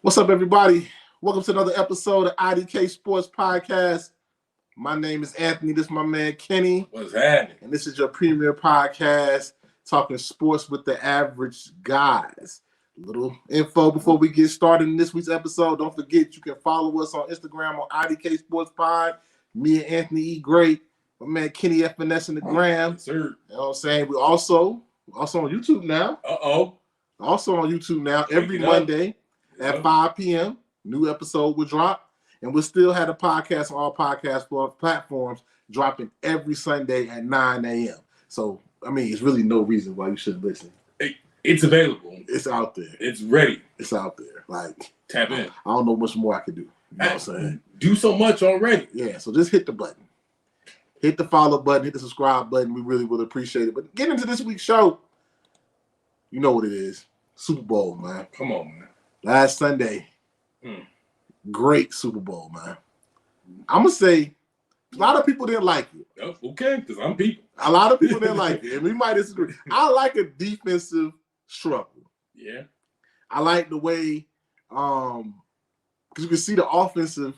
What's up, everybody? Welcome to another episode of IDK Sports Podcast. My name is Anthony. This is my man Kenny. What's happening? And this is your premier podcast talking sports with the average guys. A little info before we get started in this week's episode. Don't forget you can follow us on Instagram on IDK Sports Pod. Me and Anthony E. Great. My man Kenny F. Finesse in the gram. Yes, sir. You know what I'm saying? We're also on YouTube now. Also on YouTube now every Monday at 5 p.m. New episode will drop. And we'll still have a podcast on all podcast platforms dropping every Sunday at 9 a.m. So, I mean, it's really no reason why you shouldn't listen. It's available. It's out there. It's ready. It's out there. Like, tap in. I don't know much more I can do. You know what I'm saying? Do so much already. Yeah, so just hit the button. Hit the follow button. Hit the subscribe button. We really would appreciate it. But get into this week's show. You know what it is. Super Bowl, man. Come on, man. Last Sunday. Great Super Bowl, man. I'm going to say a lot of people didn't like it. Oh, okay, because I'm people. A lot of people didn't like it, and we might disagree. I like a defensive struggle. Yeah. I like the way, because you can see the offensive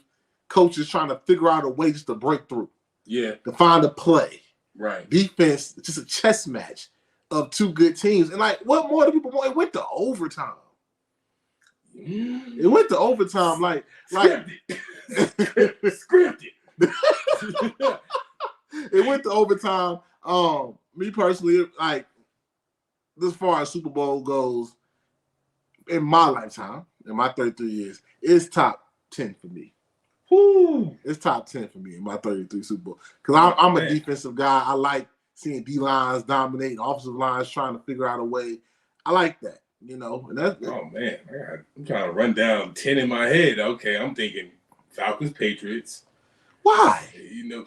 coaches trying to figure out a way just to break through. Yeah. To find a play. Right. Defense, just a chess match of two good teams. And, like, what more do people want? It went to overtime. It went to overtime, like scripted. It went to overtime. Me personally, like as far as Super Bowl goes, in my lifetime, in my 33 years, it's top 10 for me. Woo! It's top 10 for me in my 33 Super Bowl because I'm a defensive guy. I like seeing D lines dominate, offensive lines trying to figure out a way. I like that. You know, and that's man, I'm trying to run down 10 in my head. Okay, I'm thinking Falcons, Patriots. Why? You know,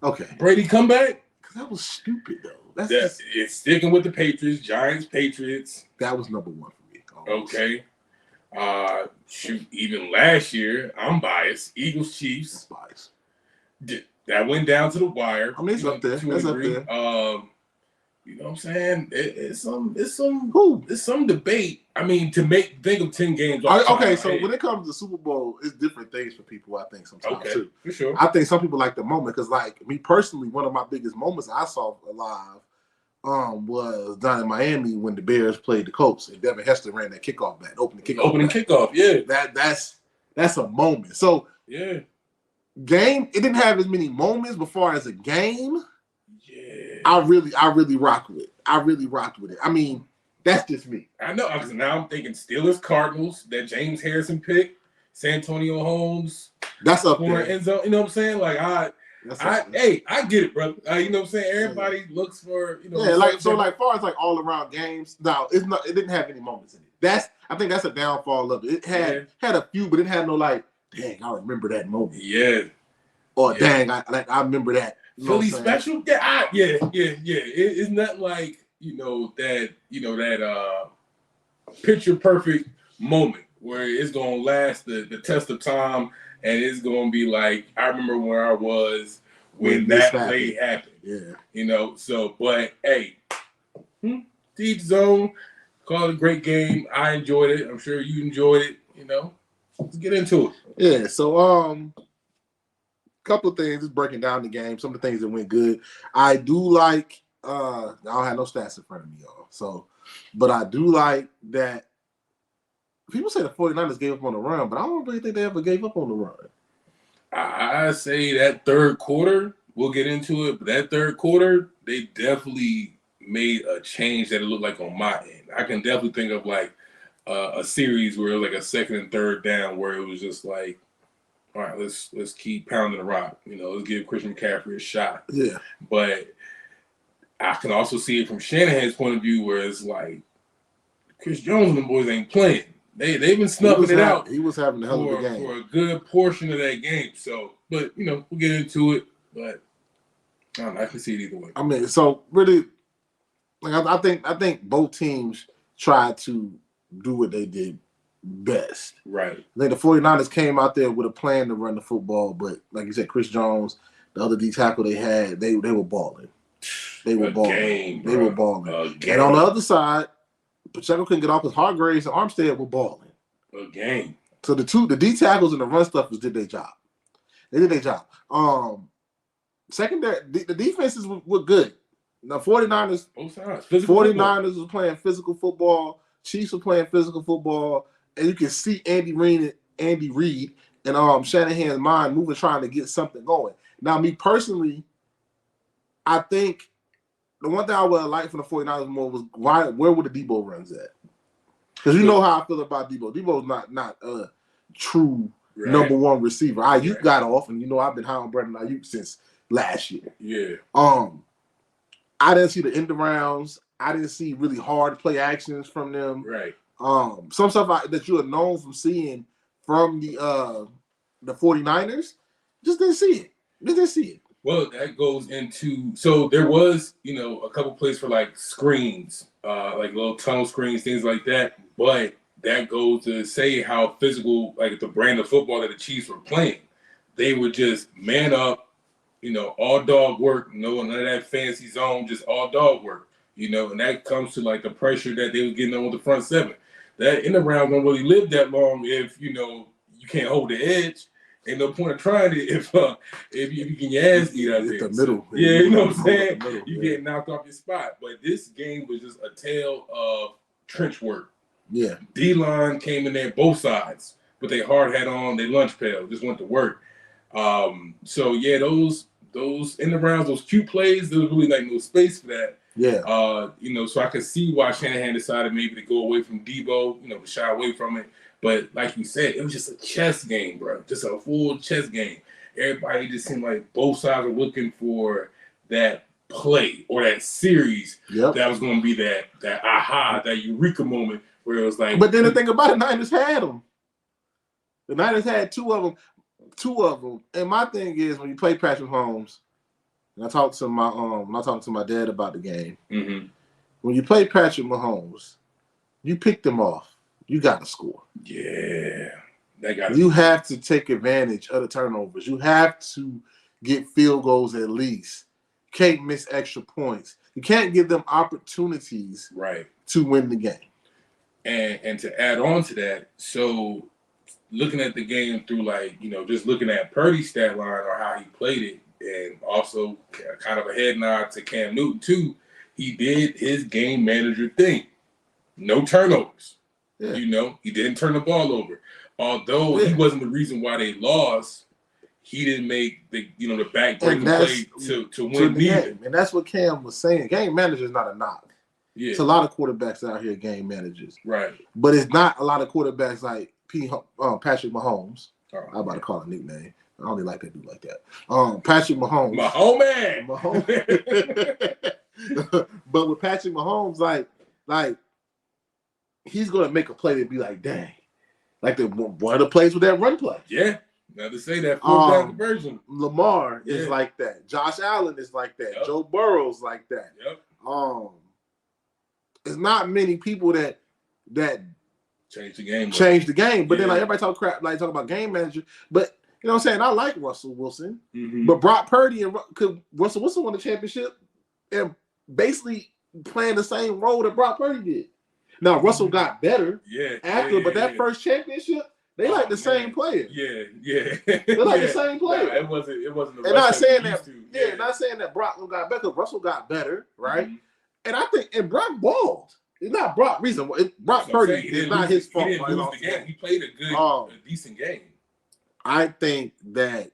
okay. Brady comeback? Because that was stupid though. It's sticking with the Patriots, Giants, Patriots. That was number one for me. Almost. Okay. Even last year, I'm biased. Eagles, Chiefs. Biased. That went down to the wire. I mean, it's up there. That's up there. You know what I'm saying? It's some debate. I mean, think of 10 games. Okay, so when it comes to Super Bowl, it's different things for people. I think sometimes too. For sure. I think some people like the moment because, like me personally, one of my biggest moments I saw live was down in Miami when the Bears played the Colts and Devin Hester ran that kickoff back, opening kickoff. Yeah, that's a moment. So yeah, game. It didn't have as many moments, but far as a game. I really rock with it. I really rocked with it. I mean, that's just me. I know, because now I'm thinking Steelers, Cardinals, that James Harrison pick, Santonio Holmes. That's up there. End zone, you know what I'm saying? Like, I get it, brother. You know what I'm saying? Everybody looks for, you know. Yeah, like far as like all around games, no, it didn't have any moments in it. I think that's a downfall of it. It had a few, but it had no like, dang, I remember that moment. Yeah. Or dang, I remember that. Philly special? Yeah. It's not like, that picture perfect moment where it's gonna last the test of time and it's gonna be like, I remember where I was when that play happened. Yeah. But hey, each zone, call it a great game. I enjoyed it. I'm sure you enjoyed it, Let's get into it. Yeah, so couple of things, just breaking down the game, some of the things that went good. I do like I don't have no stats in front of me, y'all. But I do like that people say the 49ers gave up on the run, but I don't really think they ever gave up on the run. I say that third quarter, we'll get into it, but that third quarter, they definitely made a change that it looked like on my end. I can definitely think of like a series where it was like a second and third down where it was just like, all right, let's keep pounding the rock. Let's give Christian McCaffrey a shot. Yeah. But I can also see it from Shanahan's point of view where it's like Chris Jones and the boys ain't playing. They've been snuffing it out. He was having a hell of a game. For a good portion of that game. So, but, we'll get into it. But I don't know. I can see it either way. I mean, so really, like I think both teams tried to do what they did best. Right. I think the 49ers came out there with a plan to run the football, but like you said, Chris Jones, the other D tackle they had, they were balling. They were balling. They were balling. And on the other side, Pacheco couldn't get off because Hargraves and Armstead were balling. A game. So the D tackles and the run stuffers did their job. They did their job. Secondary, the defenses were good. Now 49ers, both sides. 49ers was playing physical football. Chiefs were playing physical football, and you can see Andy Reid and Shanahan's mind moving, trying to get something going. Now, me personally, I think the one thing I would have liked from the 49ers more was where were the Debo runs at? Because you know how I feel about Debo. Debo's not a true number one receiver. Ayuk got off, and I've been high on Brandon Ayuk since last year. Yeah. I didn't see the end arounds. I didn't see really hard play actions from them. Right. Some stuff that you are known from seeing from the 49ers, just didn't see it. Well, that goes into, so there was, a couple plays for like screens, like little tunnel screens, things like that. But that goes to say how physical, like the brand of football that the Chiefs were playing. They would just man up, all dog work, none of that fancy zone, just all dog work, and that comes to like the pressure that they was getting on with the front seven. That in the round don't really live that long if, you can't hold the edge. Ain't no point of trying it if you get your ass eat out there. The middle. So, yeah, you know what I'm saying? You get knocked off your spot. But this game was just a tale of trench work. Yeah. D-line came in there both sides with their hard hat on, their lunch pail, just went to work. So yeah, those in the rounds, those cute plays, there was really like no space for that. Yeah. So I could see why Shanahan decided maybe to go away from Debo, to shy away from it. But like you said, it was just a chess game, bro. Just a full chess game. Everybody just seemed like both sides were looking for that play or that series that was going to be that aha, that eureka moment where it was like. But then the thing about it, Niners had them. The Niners had two of them. And my thing is, when you play Patrick Mahomes, and I talked to my dad about the game. Mm-hmm. When you play Patrick Mahomes, you pick them off. You got to score. Yeah. You have to take advantage of the turnovers. You have to get field goals at least. You can't miss extra points. You can't give them opportunities to win the game. And to add on to that, so looking at the game through just looking at Purdy's stat line or how he played it, and also kind of a head nod to Cam Newton too, he did his game manager thing. No turnovers. Yeah. He didn't turn the ball over. Although he wasn't the reason why they lost, he didn't make the back-breaking play to win the game. And that's what Cam was saying. Game manager is not a knock. Yeah. It's a lot of quarterbacks out here, game managers. Right. But it's not a lot of quarterbacks like Patrick Mahomes. I'm about to call a nickname. I don't really like that dude like that. Patrick Mahomes. Mahomes. But with Patrick Mahomes, like he's gonna make a play that be like, dang, like one of the plays with that run play. Yeah, now to say that full down conversion. Lamar is like that. Josh Allen is like that. Yep. Joe Burrow's like that. Yep. It's not many people that change the game. But then everybody talk about game manager. But you know what I'm saying? I like Russell Wilson, but Brock Purdy and Russell Wilson won the championship and basically playing the same role that Brock Purdy did. Now Russell got better but that first championship, they like the same player. Yeah. They like the same player. It wasn't. And not saying that. Not saying that Brock got better. Russell got better, right? And I think Brock balled. It's not Brock reason. Brock Purdy is not his fault. He didn't lose the game. He played a good, a decent game. I think that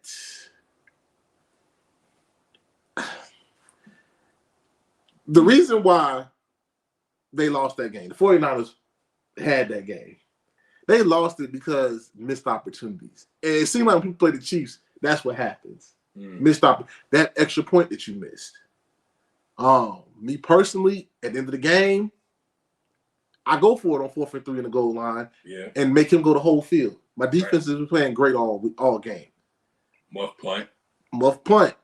the reason why they lost that game, the 49ers had that game. They lost it because missed opportunities. And it seemed like when people play the Chiefs, that's what happens. That extra point that you missed. Me personally, at the end of the game, I go for it on 4th and 3 in the goal line and make him go the whole field. My defense is playing great all game. Muff punt.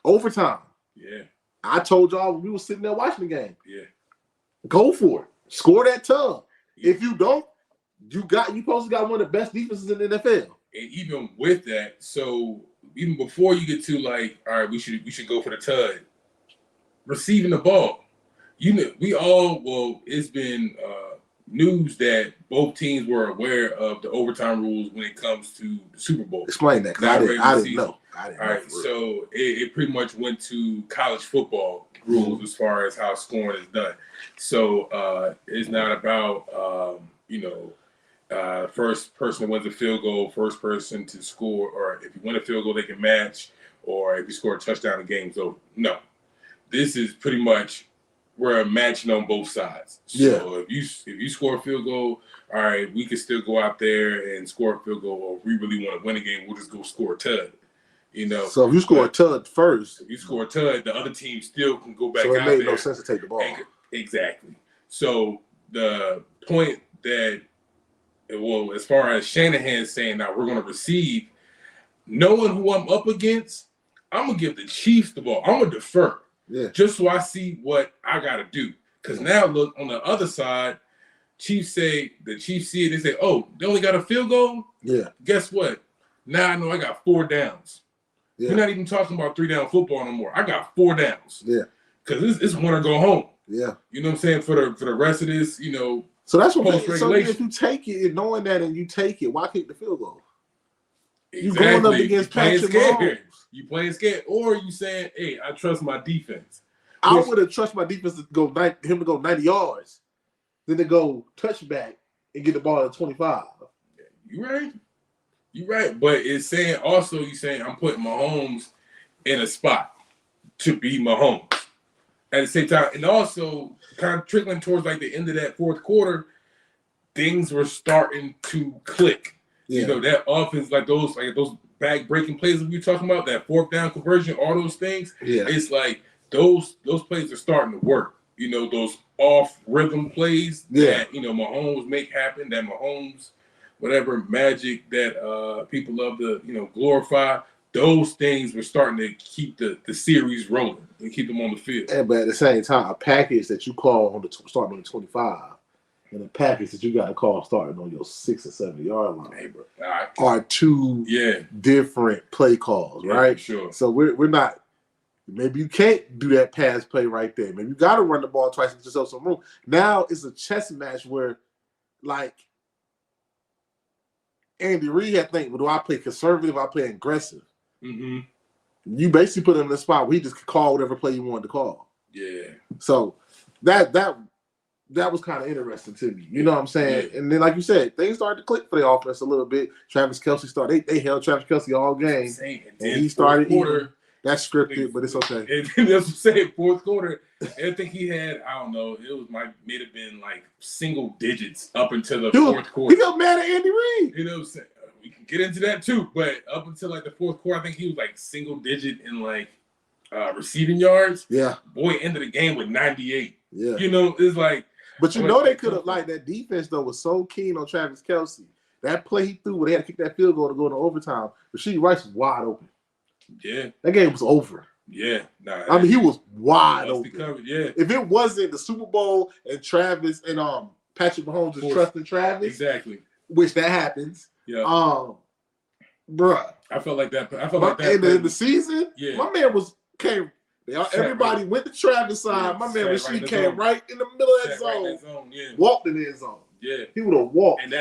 Overtime. Yeah. I told y'all when we were sitting there watching the game. Yeah. Go for it. Score that tub. Yeah. If you don't, you supposed to got one of the best defenses in the NFL. And even with that, so even before you get to all right, we should go for the tud. Receiving the ball. It's been news that both teams were aware of the overtime rules when it comes to the Super Bowl. Explain that, because I didn't know. All right, so it pretty much went to college football rules as far as how scoring is done. So it's not about first person wins a field goal, first person to score, or if you win a field goal, they can match, or if you score a touchdown, the game's over. No, this is pretty much we're matching on both sides. So if you score a field goal, all right, we can still go out there and score a field goal, or if we really want to win a game, we'll just go score a tud. So if you score a tud first, if you score a tud, the other team still can go back out there. So it made no sense to take the ball. Exactly. So the point that, well, as far as Shanahan saying now we're going to receive, knowing who I'm up against, I'm going to give the Chiefs the ball. I'm going to defer. Yeah. Just so I see what I got to do. Because now, look, on the other side, the Chiefs see it, they say, oh, they only got a field goal? Yeah. Guess what? Now I know I got 4 downs. Yeah. We're not even talking about 3-down football no more. I got 4 downs. Yeah. Because it's win or go home. Yeah. You know what I'm saying? For the rest of this, So that's what. So if you take it, knowing that, and you take it, why kick the field goal? Exactly. You going up against Patrick Mahomes. You playing scared, or you saying, "Hey, I trust my defense." I would have trusted my defense to go 90 yards, then to go touchback and get the ball at 25. You right. But it's saying also, you saying I'm putting Mahomes in a spot to be Mahomes at the same time, and also kind of trickling towards like the end of that fourth quarter, things were starting to click. Yeah. That offense, like those back breaking plays that we were talking about, that 4th down conversion, all those things. Yeah. It's like those plays are starting to work. Those off rhythm plays that Mahomes make happen, that Mahomes whatever magic that people love to glorify. Those things were starting to keep the series rolling and keep them on the field. Yeah, but at the same time, a package that you call on starting on the 25 and a package that you got to call starting on your 6 or 7 yard line are two different play calls, right? Sure. So we're not. Maybe you can't do that pass play right there. Maybe you got to run the ball twice and get yourself some room. Now it's a chess match where, like, Andy Reid had to think, well, do I play conservative? I play aggressive. Mm-hmm. You basically put him in a spot where he just could call whatever play you wanted to call. Yeah. So that was kind of interesting to me. You know what I'm saying? Yeah. And then, like you said, things started to click for the offense a little bit. Travis Kelce started. They held Travis Kelce all game. And he started quarter. That's scripted, but it's okay. And that's what I'm saying. Fourth quarter, I think he had, I don't know, it might have been like single digits up until the fourth quarter. He got mad at Andy Reid. You know what I'm saying? We can get into that too, but up until like the fourth quarter, I think he was like single digit in like receiving yards. Yeah. Boy, ended the game with 98. Yeah. It's like. But they could have, like, that defense though was so keen on Travis Kelce. That play he threw where they had to kick that field goal to go into overtime. Rasheed Rice was wide open. Yeah. That game was over. Yeah. He was wide open. Yeah. If it wasn't the Super Bowl and Travis and Patrick Mahomes just trusting Travis. Exactly. Which that happens. Yeah. Bruh. I felt like that. In the season, my man came. Everybody went to Travis' side. My man Rasheed came right in the middle of that zone. Walked in the end zone. Yeah. He would have walked. And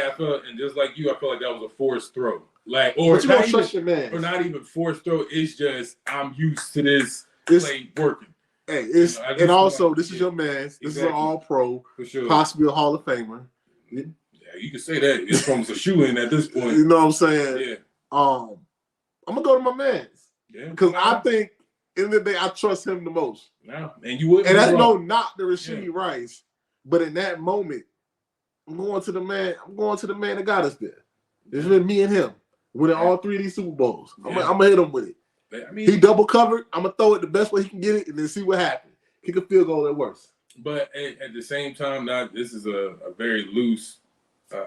just like you, I felt like that was a forced throw. Like, but you don't trust your man. Or not even forced throw. It's just I'm used to this play working. Hey, this is your man. This is an all-pro, for sure. Possibly a Hall of Famer. Yeah, you can say that. It's almost a shoe-in at this point. You know what I'm saying? Yeah. I'm gonna go to my man's. Yeah. Because I think in the day I trust him the most. No, and you would. And that's not the Rasheed Rice, but in that moment, I'm going to the man that got us there. It's been me and him winning all 3 of these Super Bowls. I'm gonna hit him with it. I mean, he double covered. I'm gonna throw it the best way he can get it, and then see what happens. Kick a field goal at worst. But at the same time, this is a very loose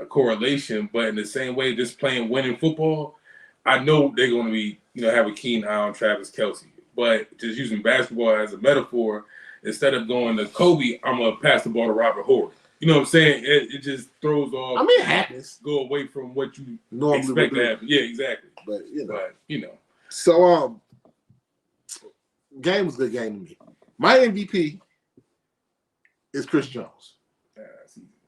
correlation. But in the same way, just playing winning football, I know they're going to be have a keen eye on Travis Kelce. But just using basketball as a metaphor, instead of going to Kobe, I'm gonna pass the ball to Robert Horry. You know what I'm saying? It just throws off. I mean, it happens. Go away from what you normally expect to happen. Yeah, exactly. But So game was a good game to me. My MVP is Chris Jones.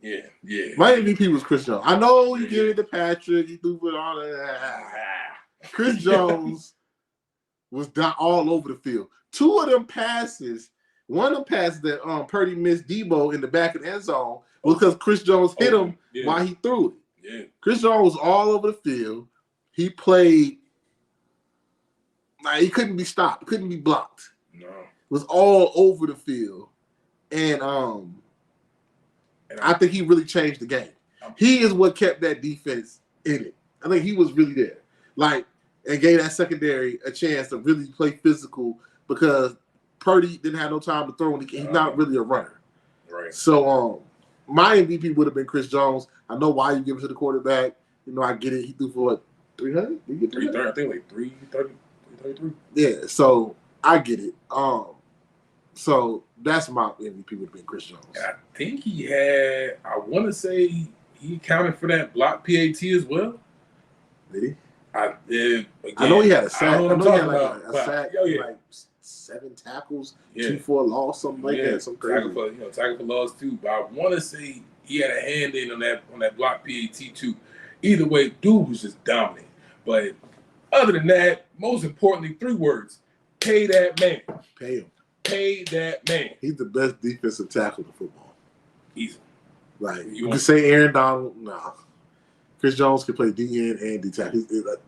Yeah. My MVP was Chris Jones. I know you give it to Patrick. You threw it all that. Chris Jones was down all over the field. Two of them passes, one of them passes that Purdy missed Debo in the back of the end zone was because Chris Jones hit him while he threw it. Yeah. Chris Jones was all over the field. He played like he couldn't be stopped, couldn't be blocked. No. It was all over the field. And I think he really changed the game. He is what kept that defense in it. I think he was really there. Like, and gave that secondary a chance to really play physical because Purdy didn't have no time to throw and he's not really a runner. Right. So my MVP would have been Chris Jones. I know why you give it to the quarterback. You know, I get it. He threw for what, 300? Did he get 300? I think like 330, 333. Yeah, so I get it. So that's my MVP would have been Chris Jones. I think he had, I want to say he accounted for that block PAT as well. Did he? I did. Again, I know he had a sack. I know he had like a sack, like 7 tackles, 2 for a loss, something like that. Some crazy. Tackle for loss too. But I want to say he had a hand in on that block PAT too. Either way, dude was just dominant. But other than that, most importantly, 3 words: pay that man. Pay him. Pay that man. He's the best defensive tackle in football. Easy. Like you can say Aaron Donald, nah. Chris Jones can play DN and D tackle.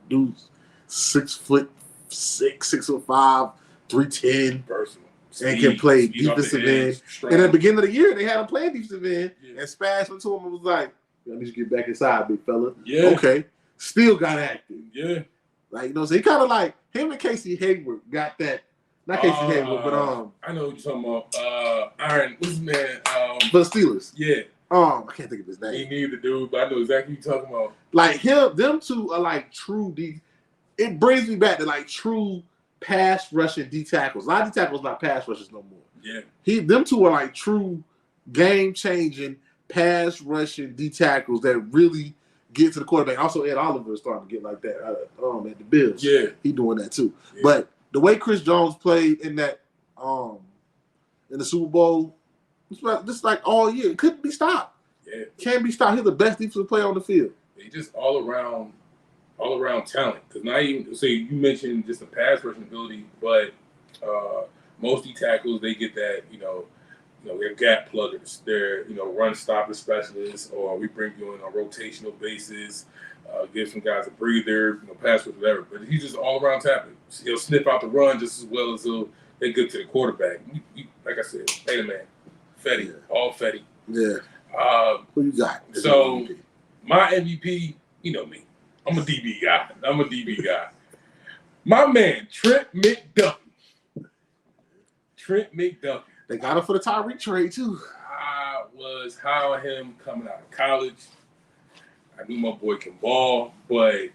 Dude's 6'6", 6'5", 310, personal, and can play defensive end. And at the beginning of the year, they had him playing defensive end, and Spash went to him and was like, "I need you to get back inside, big fella." Yeah. Okay. Still got active. Yeah. Like, you know, so he kind of like him and Casey Hayward got that. Not Casey Hayward, but I know what you're talking about. Iron, what's his man? For the Steelers. Yeah. I can't think of his name. Me neither, dude, but I know exactly what you're talking about. Like them two are like true D. It brings me back to like true pass rushing D tackles. A lot of D tackles not pass rushers no more. Yeah. Them two are like true game changing pass rushing D tackles that really get to the quarterback. Also, Ed Oliver is starting to get like that at the Bills. Yeah. He doing that too. Yeah. But the way Chris Jones played in that in the Super Bowl, just like all year, it couldn't be stopped. Yeah. Can't be stopped. He's the best defensive player on the field. He just all around talent. Because not even you mentioned just the pass rushing ability, but most D tackles they get that they're gap pluggers. They're run stopper specialists, or we bring you in on a rotational basis, give some guys a breather, pass with whatever. But he's just all around tackling. He'll sniff out the run just as well as he'll get to the quarterback. Like I said, hey man, Fetty, all Fetty. Yeah. Who you got? So MVP? My MVP, you know me. I'm a DB guy. My man, Trent McDuffie. They got him for the Tyreek trade too. I was high on him coming out of college. I knew my boy can ball, but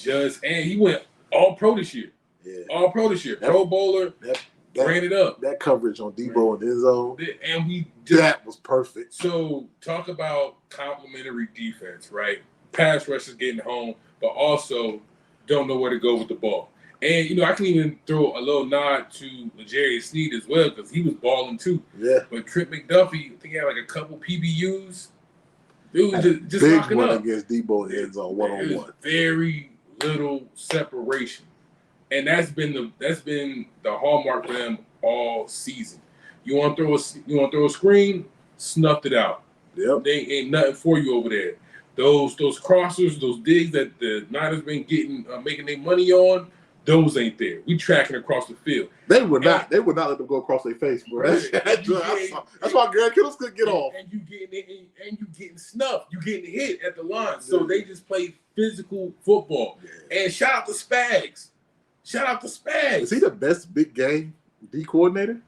and he went all pro this year. Yeah. All pro this year. Pro bowler. Ran it up. That coverage on Debo and his zone. And that was perfect. So talk about complimentary defense, right? Pass rushers getting home, but also don't know where to go with the ball. And, I can even throw a little nod to L'Jarius Sneed as well, because he was balling too. Yeah. But Trent McDuffie, I think he had like a couple PBUs. Dude, just big locking one up. Against Debo in his zone, one-on-one. Very little separation. And that's been the hallmark for them all season. You want to throw a screen, snuffed it out. Yep. They ain't nothing for you over there. Those crossers, those digs that the Niners been getting, making their money on, those ain't there. We tracking across the field. They would not let them go across their face, bro. That's why Garrett Kittles couldn't get off. And you getting snuffed. You getting hit at the line. So they just play physical football. Yeah. And shout out to Spags. Is he the best big game D coordinator?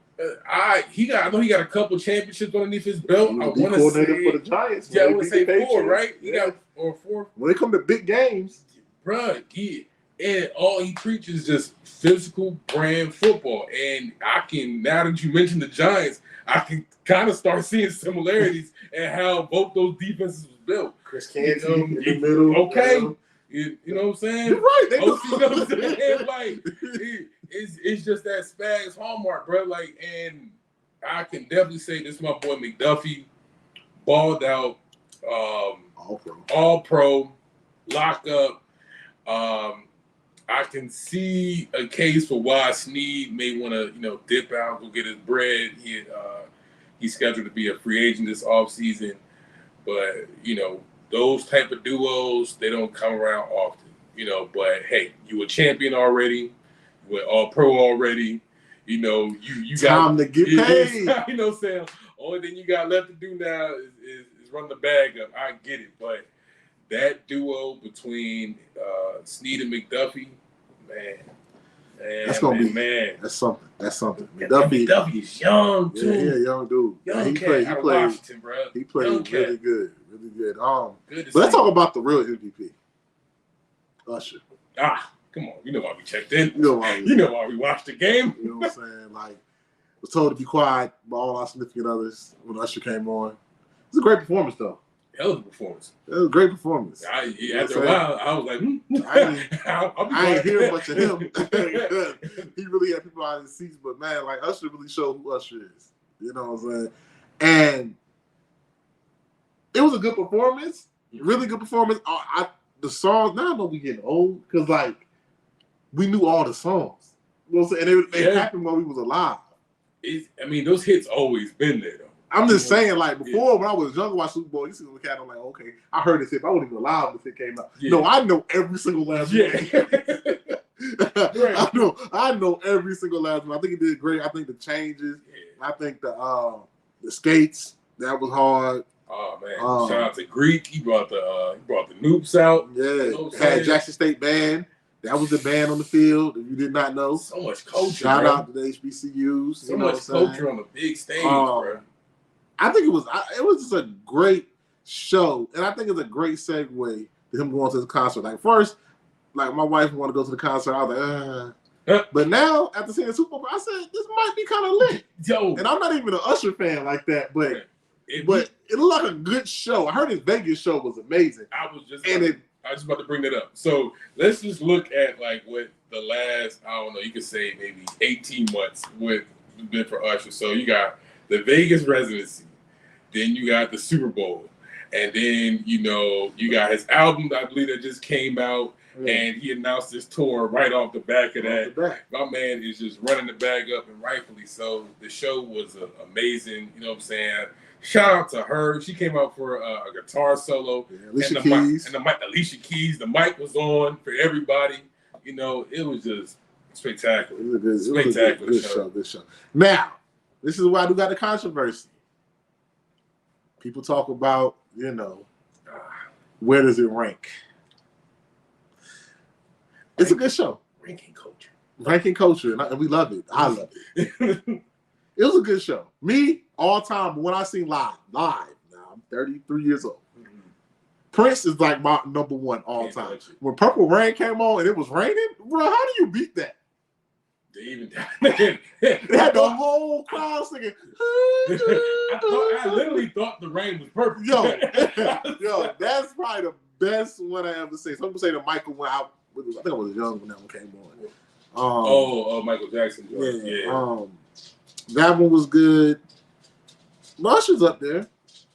I know he got a couple championships underneath his belt. I want to say for the Giants. Yeah, I want to say 4, right? He got 4. When they come to big games, bro, and all he preaches is just physical brand football. And now that you mentioned the Giants, I can kind of start seeing similarities in how both those defenses was built. Chris Canty in the middle. Okay. You know what I'm saying? You're right. You know what I'm saying? Like, it's just that Spags hallmark, bro. Like, and I can definitely say this is my boy McDuffie, balled out, All Pro, Lock Up. I can see a case for why Snead may want to, dip out, go get his bread. He's scheduled to be a free agent this offseason. But, those type of duos, they don't come around often. But hey, you a champion already. You were All Pro already. You got time to get paid. Sam. Only thing you got left to do now is run the bag up. I get it, but that duo between Snead and McDuffie, that's something. That's something. McDuffie is young too. Yeah, young dude. He played Washington, bro. He played really good. Good but let's talk about the real MVP, Usher. Come on. You know why we checked in. You know why we watched the game. You know what I'm saying? Like, was told to be quiet by all our significant others when Usher came on. It was a great performance, though. Hell of a performance. It was a great performance. After a while, I was like, I ain't hearing much of him. He really had people out in the seats, but man, like Usher really showed who Usher is. You know what I'm saying? And it was a good performance. Really good performance. The songs, now I know we getting old because like we knew all the songs. You know what I'm saying? And they happened while we was alive. Those hits always been there though. I'm just saying, like, before, when I was younger, watching Super Bowl, you see the cat, I'm like, okay, I heard this hit, but I wasn't even alive if it came out. Yeah. No, I know every single last one. Right. I know every single last one. I think it did great. I think the changes. Yeah. I think the skates, that was hard. Oh man! Shout out to Greek. He brought the Noops out. Yeah, had Jackson State band. That was the band on the field. If you did not know, so much culture. Shout out to the HBCUs. So much culture on the big stage, bro. I think it was just a great show, and I think it's a great segue to him going to the concert. Like first, like my wife wanted to go to the concert. I was like, but now after seeing the Super Bowl, I said this might be kind of lit. Yo, and I'm not even an Usher fan like that, but it looked like a good show. I heard his Vegas show was amazing. I was just about to bring that up. So let's just look at like what the last, I don't know, you could say maybe 18 months with been for Usher. So you got the Vegas residency, then you got the Super Bowl, and then you got his album, I believe, that just came out, and he announced this tour right off the back of that. My man is just running the bag up, and rightfully so. The show was amazing. You know what I'm saying? Shout out to her. She came out for a guitar solo. Yeah, Alicia Keys. Alicia Keys. The mic was on for everybody. It was just spectacular. It was a good show. Now, this is why I do got the controversy. People talk about, where does it rank? It's a good show. Ranking culture, and we love it. I love it. It was a good show. Me, all time, but when I seen live, now I'm 33 years old. Mm-hmm. Prince is like my number one all time. When Purple Rain came on and it was raining, bro, how do you beat that? They had the whole crowd singing. I literally thought the rain was perfect. Yo, that's probably the best one I ever seen. Some people say the Michael went out. I think I was young when that one came on. Michael Jackson. Yeah. That one was good. Usher's up there.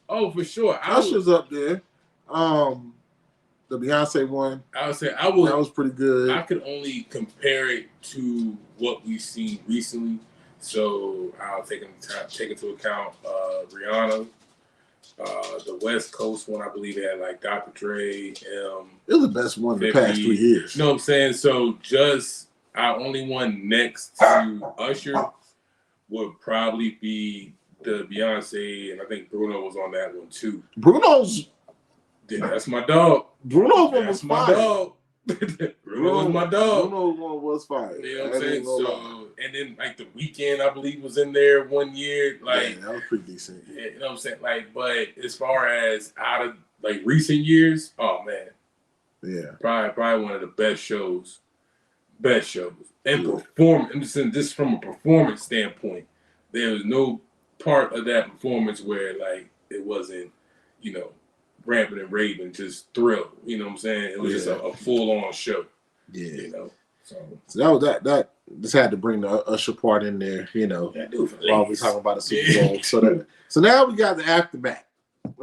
Oh, for sure. Usher's up there. The Beyonce one. I would say that was pretty good. I could only compare it to what we've seen recently. So I'll take into account Rihanna. The West Coast one, I believe, had like Dr. Dre. It was the best one in the past 3 years. You know what I'm saying? So just our only one next to Usher would probably be the Beyonce, and I think Bruno was on that one too. That's my dog. Bruno's one was my fire. Dog. Bruno was my dog. Bruno's one was fire. You know what I'm saying? So, and then like the Weekend, I believe, was in there 1 year. Like that was pretty decent. Yeah, you know what I'm saying? Like, but as far as out of like recent years, oh man, yeah, probably one of the best shows. And perform. I'm just from a performance standpoint, there was no part of that performance where like it wasn't, rampant and raving, just thrilled. You know what I'm saying? It was just a full-on show. Yeah. So that was that. Just had to bring the Usher part in there, while we're talking about the Super Bowl. So now we got the aftermath.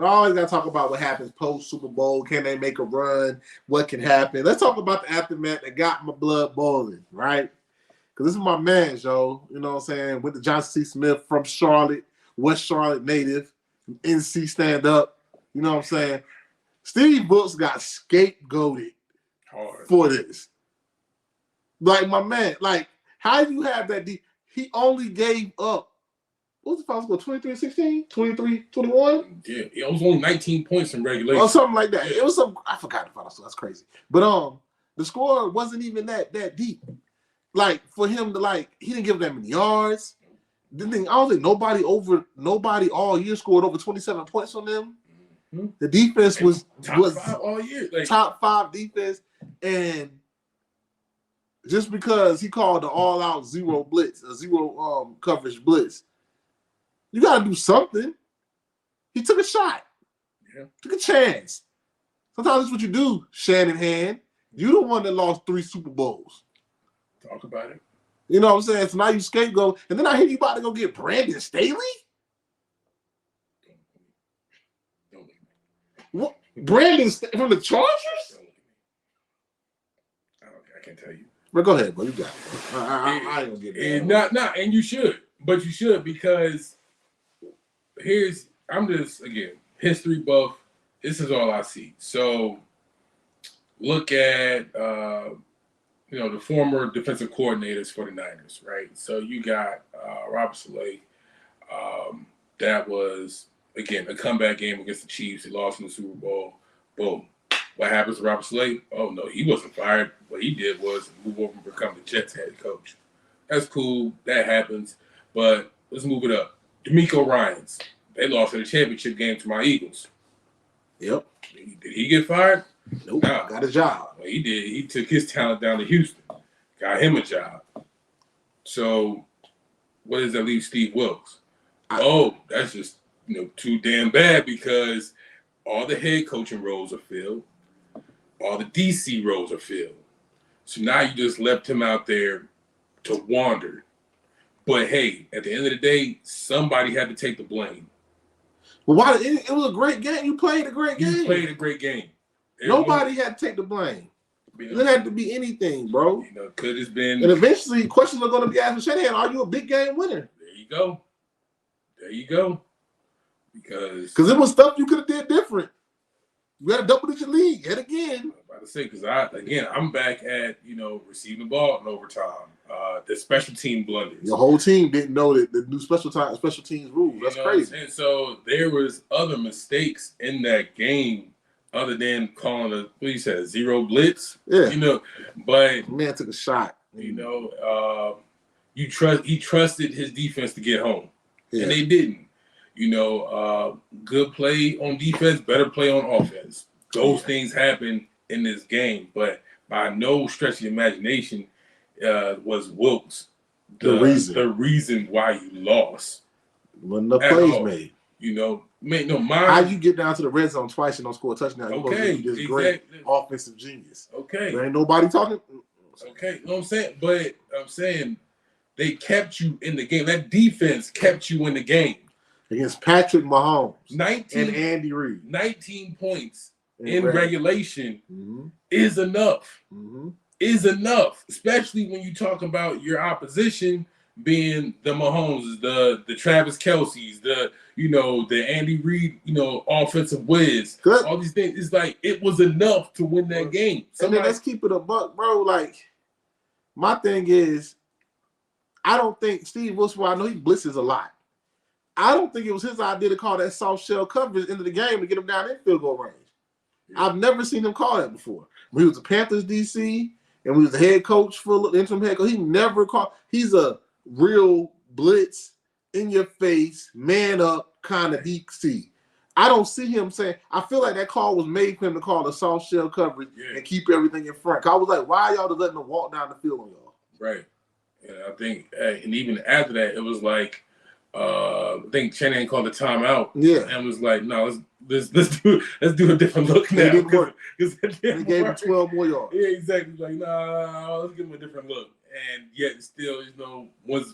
We always got to talk about what happens post Super Bowl. Can they make a run? What can happen? Let's talk about the aftermath that got my blood boiling, right? Because this is my man, Joe. You know what I'm saying? With the Johnson C. Smith from Charlotte, West Charlotte native, NC stand up. You know what I'm saying? Steve Wilkes got scapegoated for this. Like, my man, like, how do you have that? He only gave up. What was the final score? 23-16? 23-21? Yeah, it was only 19 points in regulation. Or something like that. Yeah. It was some, I forgot the final score. That's crazy. But the score wasn't even that deep. Like, for him to, like, he didn't give that many yards. I don't think nobody all year scored over 27 points on them. Mm-hmm. The defense was top 5 all year. Like, top 5 defense. And just because he called the all-out zero coverage blitz, you got to do something. He took a shot. Yeah. Took a chance. Sometimes that's what you do, Shanahan. You the one that lost 3 Super Bowls. Talk about it. You know what I'm saying? So now you scapegoat. And then I hear you about to go get Brandon Staley? Don't leave me. What? Brandon from the Chargers? I can't tell you. But go ahead, bro. You got it. I ain't gonna get that. And you should. But you should, because I'm just, again, history buff. This is all I see. So look at, the former defensive coordinators for the Niners, right? So you got Robert Saleh. That was, again, a comeback game against the Chiefs. He lost in the Super Bowl. Boom. What happens to Robert Saleh? Oh, no, he wasn't fired. What he did was move over and become the Jets head coach. That's cool. That happens. But let's move it up. DeMeco Ryans. They lost in the championship game to my Eagles. Yep. Did he get fired? Nope. Nah. Got a job. Well, he did. He took his talent down to Houston. Got him a job. So what does that leave Steve Wilkes? That's just too damn bad, because all the head coaching roles are filled. All the DC roles are filled. So now you just left him out there to wander. But hey, at the end of the day, somebody had to take the blame. Well, why? It was a great game. You played a great game. You played a great game. Nobody had to take the blame. It didn't have to be anything, bro. Could have been. And eventually, questions are going to be asked for Shanahan. Are you a big game winner? There you go. There you go. Because it was stuff you could have did different. You had a double-digit lead yet again. I'm about to say, because I'm back at receiving the ball in overtime. The special team blunders. Your whole team didn't know that the new special teams rule. That's crazy. And so there was other mistakes in that game other than calling a zero blitz. Yeah. But man took a shot. He trusted his defense to get home. Yeah. And they didn't. Good play on defense, better play on offense. Those things happen in this game, but by no stretch of the imagination was Wilkes the reason why you lost. When the plays made. How you get down to the red zone twice and don't score a touchdown? Okay, you this great offensive genius. Okay, there ain't nobody talking. Okay, you know what I'm saying? But I'm saying they kept you in the game. That defense kept you in the game. Against Patrick Mahomes 19, and Andy Reid. 19 points in regulation is enough. Mm-hmm. Is enough, especially when you talk about your opposition being the Mahomes, the Travis Kelce's, the Andy Reid, offensive whiz. Good. All these things. It's like it was enough to win that game. And then let's keep it a buck, bro. Like, my thing is, I don't think Steve Wilkes, I know he blitzes a lot. I don't think it was his idea to call that soft shell coverage into the game to get him down in field goal range. Yeah. I've never seen him call that before. When he was the Panthers DC and we was the head coach for the interim head coach, he never called. He's a real blitz, in your face, man up kind of DC. I don't see him saying. I feel like that call was made for him to call the soft shell coverage and keep everything in front. I was like, why are y'all just letting them walk down the field on y'all? Right. And I think, and even after that, it was like. I think Shanahan called the timeout. Yeah, and was like, "No, let's do a different look now." It didn't work. They gave him 12 more yards. Yeah, exactly. Like, nah, let's give him a different look. And yet, still, if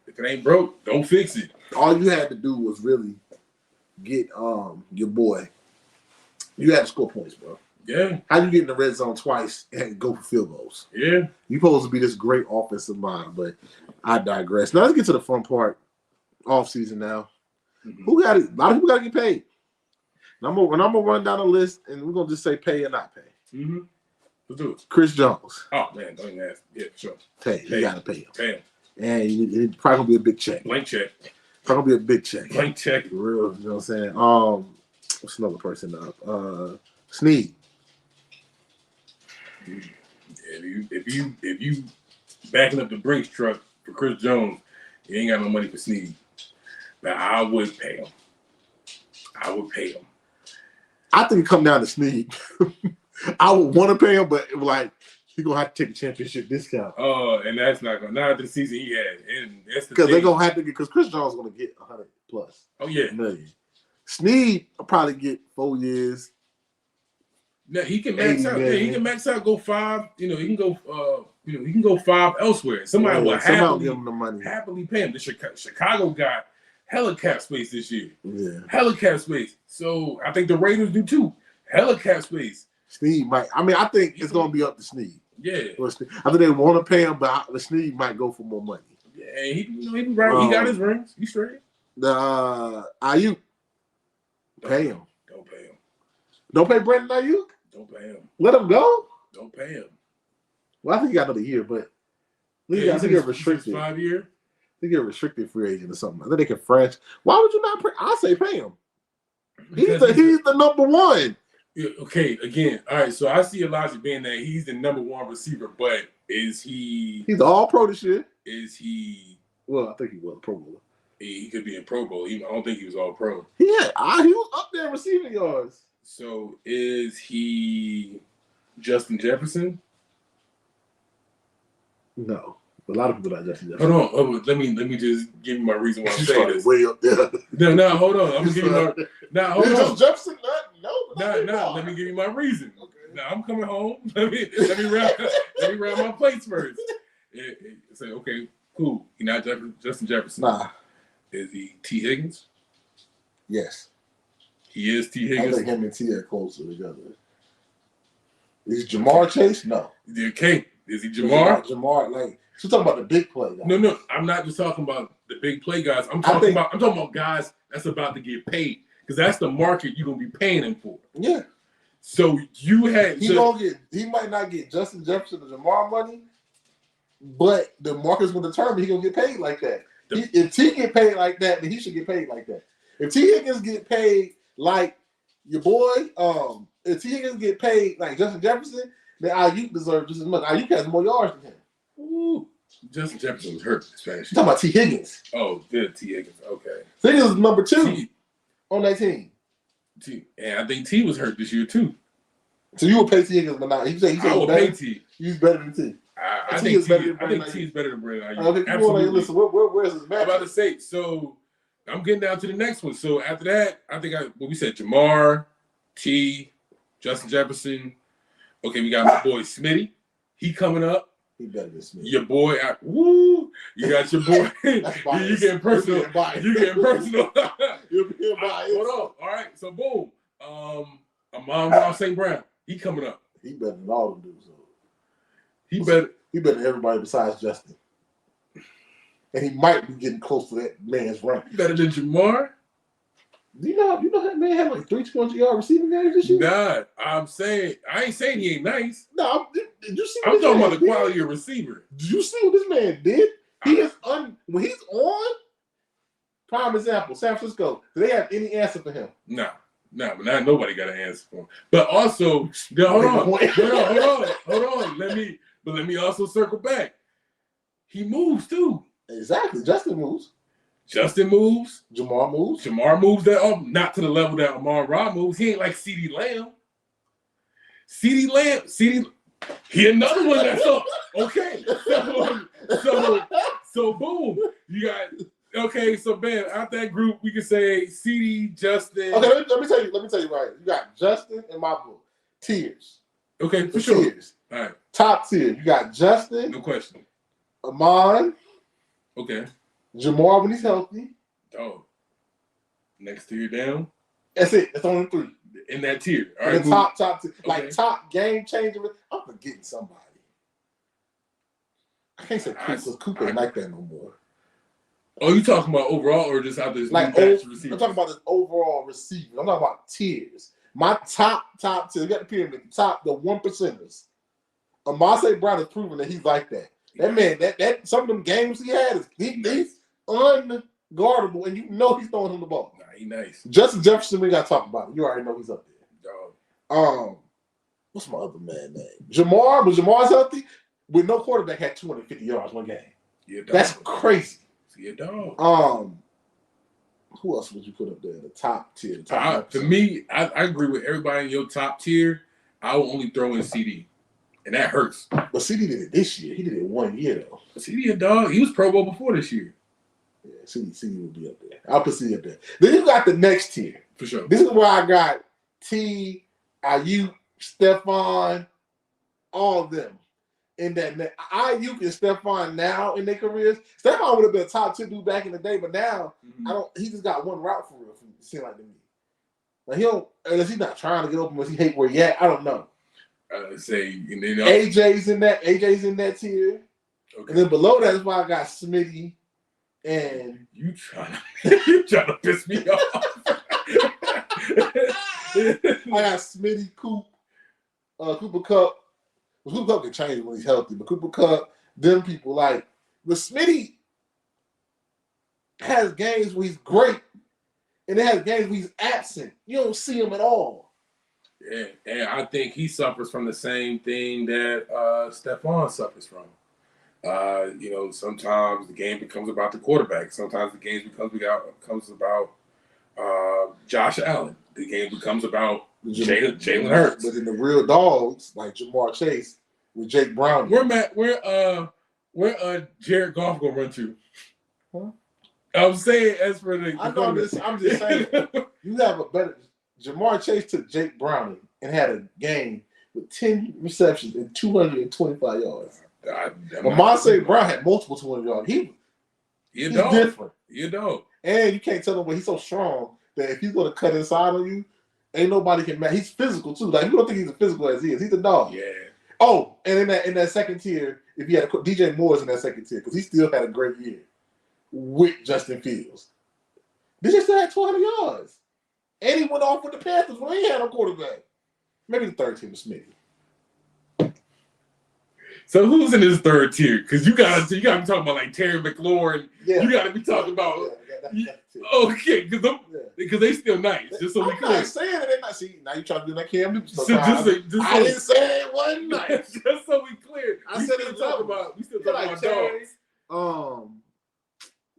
it ain't broke, don't fix it. All you had to do was really get your boy. You had to score points, bro. Yeah. How you get in the red zone twice and go for field goals? Yeah. You supposed to be this great offensive mind, but I digress. Now let's get to the fun part. Off season now. Mm-hmm. Who got it? A lot of people got to get paid. And I'm gonna run down the list, and we're gonna just say pay or not pay. Mm-hmm. Let's do it. Chris Jones. Oh man, don't even ask. Yeah, sure. Pay. You gotta pay him. Pay him. And it's probably gonna be a big check. Blank check. Probably gonna be a big check. Blank check. For real. You know what I'm saying? What's another person up? Snead. If you backing up the Brinks truck for Chris Jones, you ain't got no money for Snead. But I would pay him. I would pay him. I think it come down to Snead. I would want to pay him, but like he gonna have to take a championship discount. Oh, and that's not gonna not the season he had, and that's because they're gonna have to get because Chris Jones is gonna get 100 plus. Oh yeah, million. Snead will probably get 4 years. Now he can max out. Yeah, he can max out. Go 5. You know, he can go. He can go 5 elsewhere. Somebody will give him the money. Happily pay him. The Chicago got hella cap space this year. Yeah, hella cap space. So I think the Raiders do too. Hella cap space. Snead might. I mean, I think it's gonna be up to Snead. Yeah, I think they want to pay him, but the Snead might go for more money. Yeah, he be right. He got his rings. He's straight. The Ayuk, pay him. Don't pay him. Don't pay Brandon Ayuk. Don't pay him. Let him go. Don't pay him. Well, I think he got another year, but I think they're restricted. 5 year. I think they're restricted free agent or something. I think they can French. Why would you not pay? I say pay him. He's the number one. Okay, again, all right. So I see Elijah being that he's the number one receiver, but is he? He's all pro this year. Is he? Well, I think he was a Pro Bowler. He could be in Pro Bowl. I don't think he was all pro. He was up there receiving yards. So is he Justin Jefferson? No. A lot of people like Justin Jefferson. Hold on. Let me just give you my reason why I'm saying this. Way up there. No, hold on. I'm gonna give you my. Now hold on. Jefferson? No. Let me give you my reason. Okay. Now I'm coming home. Let me round my plates first. Say okay, cool. He not Justin Jefferson. Nah. Is he T. Higgins? Yes. He is T. Higgins. I think him and T are closer together. Is Jamar Chase? No. Okay. Is he Jamar? Jamar, like you're talking about the big play guys. No. I'm not just talking about the big play guys. I'm talking about guys that's about to get paid because that's the market you're gonna be paying him for. Yeah. So you had he might not get Justin Jefferson or Jamar money, but the market's gonna determine he's gonna get paid like that. If T get paid like that, then he should get paid like that. If T Higgins get paid like your boy, if T Higgins get paid like Justin Jefferson, then Ayuk deserves just as much. Ayuk has more yards than him. Ooh. Justin Jefferson was hurt this past year. Talking about T Higgins. Oh, good T Higgins. Okay. Higgins is number 2 on that team. And I think T was hurt this year too. So you would pay T Higgins, but not. I would pay T. He's better than T. I think T is better than Brandon Ayuk. Absolutely. Listen, where's his match? I'm about to say, so I'm getting down to the next one. So after that, I think we said Jamar, T, Justin Jefferson. Okay, we got my boy Smitty. He coming up. He better than Smitty. Your boy, you got your boy. You getting personal. You getting personal. You're being biased. Hold on. All right, so boom. Amon St. Brown. He coming up. He better than all of them dudes. He better than everybody besides Justin. And he might be getting close to that man's rank. Better than Jamar? You know that man had like 300-yard receiving games this year? Nah, I ain't saying he ain't nice. No, did you see I'm talking about the quality of receiver. Did you see what this man did? When he's on, prime example, San Francisco, do they have any answer for him? Nah, but not nobody got an answer for him. But also, hold on. Let me also circle back. He moves too. Exactly. Justin moves. Jamar moves. Jamar moves that not to the level that Amon-Ra moves. He ain't like CeeDee Lamb. He another one that's up. Okay. So boom. You got so bam, out that group, we can say CeeDee, Justin. Okay, let me tell you right. You got Justin in my book. Tiers. Okay, for sure. Tiers. All right. Top tier. You got Justin. No question. Amon. Okay. Jamar when he's healthy. Oh. Next tier down. That's it. That's only 3 in that tier. All right, the top tier. Like top game changer. I'm forgetting somebody. I can't say Coop because Coop ain't like that no more. Oh, you talking about overall or just out this like receivers? I'm talking about this overall receiver. I'm talking about tiers. My top tier. You got the pyramid. The 1%ers. Amase Brown has proven that he's like that. That man, that some of them games he had, he's unguardable, and you know he's throwing him the ball. Nah, he nice. Justin Jefferson, we got to talk about it. You already know he's up there. Dog. What's my other man name? Jamar. Was Jamar's healthy? With no quarterback, had 250 yards one game. Yeah, dog. That's crazy. Yeah, dog. Who else would you put up there? The top tier. To me, I agree with everybody in your top tier. I will only throw in CD. And that hurts. But CD did it this year. He did it 1 year, though. CD a dog. He was Pro Bowl before this year. Yeah, CD will be up there. I'll put CD up there. Then you got the next tier. For sure. This is where I got T, Ayuk, Stephon, all of them. In that Ayuk and Stephon now in their careers. Stephon would have been a top 2 dude back in the day, but now he just got one route for real, it seems like to me. Like he don't, unless he's not trying to get open, unless he hate where he at. I don't know. AJ's in that tier. Okay. And then below that is why I got Smitty and you trying to piss me off. I got Smitty, Cooper Kupp. Cooper Kupp can change when he's healthy, but Cooper Kupp, them people like the Smitty has games where he's great, and it has games where he's absent. You don't see him at all. Yeah, and I think he suffers from the same thing that Stephon suffers from. Sometimes the game becomes about the quarterback. Sometimes the game becomes about Josh Allen. The game becomes about Jalen Hurts. But in the real dogs, like Jamar Chase with Jake Brown. Where Jared Goff gonna run to? Huh? I'm saying as for the I'm just saying you have a better. Jamar Chase took Jake Browning and had a game with 10 receptions and 225 yards. Amase Brown had multiple 200 yards. He's different. You know. And you can't tell him, he's so strong that if he's going to cut inside on you, ain't nobody can match. He's physical, too. Like, you don't think he's as physical as he is. He's a dog. Yeah. Oh, and in that second tier, if you had DJ Moore's in that second tier, because he still had a great year with Justin Fields. DJ still had 200 yards. And he went off with the Panthers when he had a quarterback. Maybe the third team was Smitty. So who's in this third tier? Because you gotta be talking about like Terry McLaurin. Yeah. You gotta be talking about okay, because they still nice. Just so we clear. I'm not saying that they're not. See, now you trying to do that Cam Newton stuff. I didn't say it wasn't nice. Just so we clear. I said we still talking about dogs.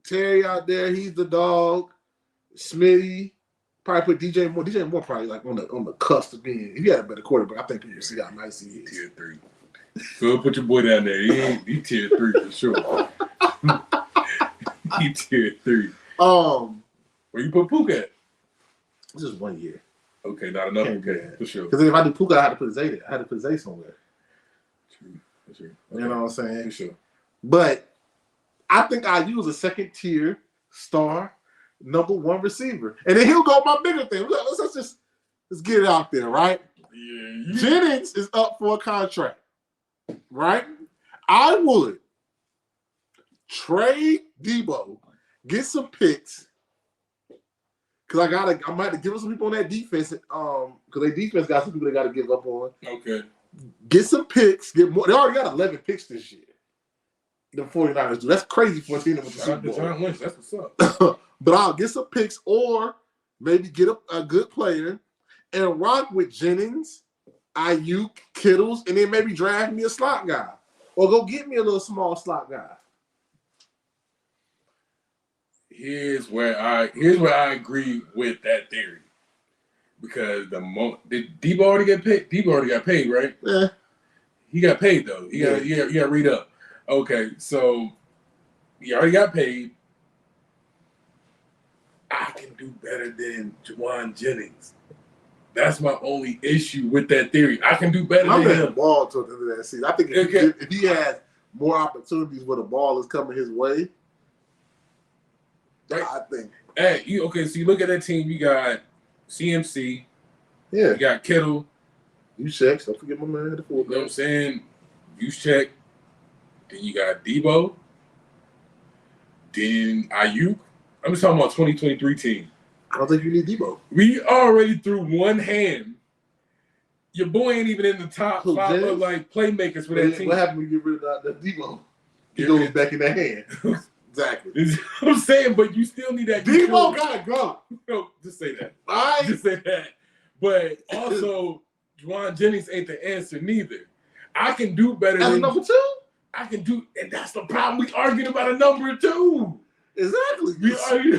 Terry out there, he's the dog. Smitty. Probably put DJ Moore. DJ Moore probably like on the cusp of being. If he had a better quarterback, I think people see how nice he is. Tier 3. So put your boy down there. He tier 3 for sure. He tier 3. Where you put Puka at? Just 1 year. Okay, not enough. Okay, for sure. Because if I do Puka, I had to put Zay there. I had to put Zay somewhere. True. For sure. Okay. You know what I'm saying? For sure. But I think I use a second tier star. Number 1 receiver. And then he'll go my bigger thing. Let's get it out there, right? Yeah. Jennings is up for a contract, right? I would trade Debo, get some picks, because I might have to give up some people on that defense, because their defense got some people they got to give up on. Okay. Get some picks, get more. They already got 11 picks this year. The 49ers do. That's crazy for a team with the Super Bowl. John Lynch, that's what's up. But I'll get some picks or maybe get a good player and rock with Jennings, Ayuk, Kittles, and then maybe draft me a slot guy. Or go get me a little small slot guy. Here's where I agree with that theory. Because did Debo already get paid? Debo already got paid, right? Yeah. He got paid though. You got to read up. Okay, so he already got paid. I can do better than Juwan Jennings. That's my only issue with that theory. I can do better than him. The ball to the end of that season. I think if he has more opportunities where the ball is coming his way, right? I think. Hey, so you look at that team. You got CMC. Yeah. You got Kittle. Juszczyk. Don't forget my man at the fullback. You know what I'm saying? Juszczyk. Then you got Debo. Then Ayuk. I'm just talking about 2023 team. I don't think you need Debo. We already threw one hand. Your boy ain't even in the top 5 of like playmakers for that team. What happened when you get rid of that Debo? He goes back in that hand. Exactly. I'm saying, but you still need that. Debo gotta go. No, just say that. Right. Just say that. But also, Juwan Jennings ain't the answer neither. I can do better than number 2. I can do, and that's the problem. We argued about a number 2. Exactly.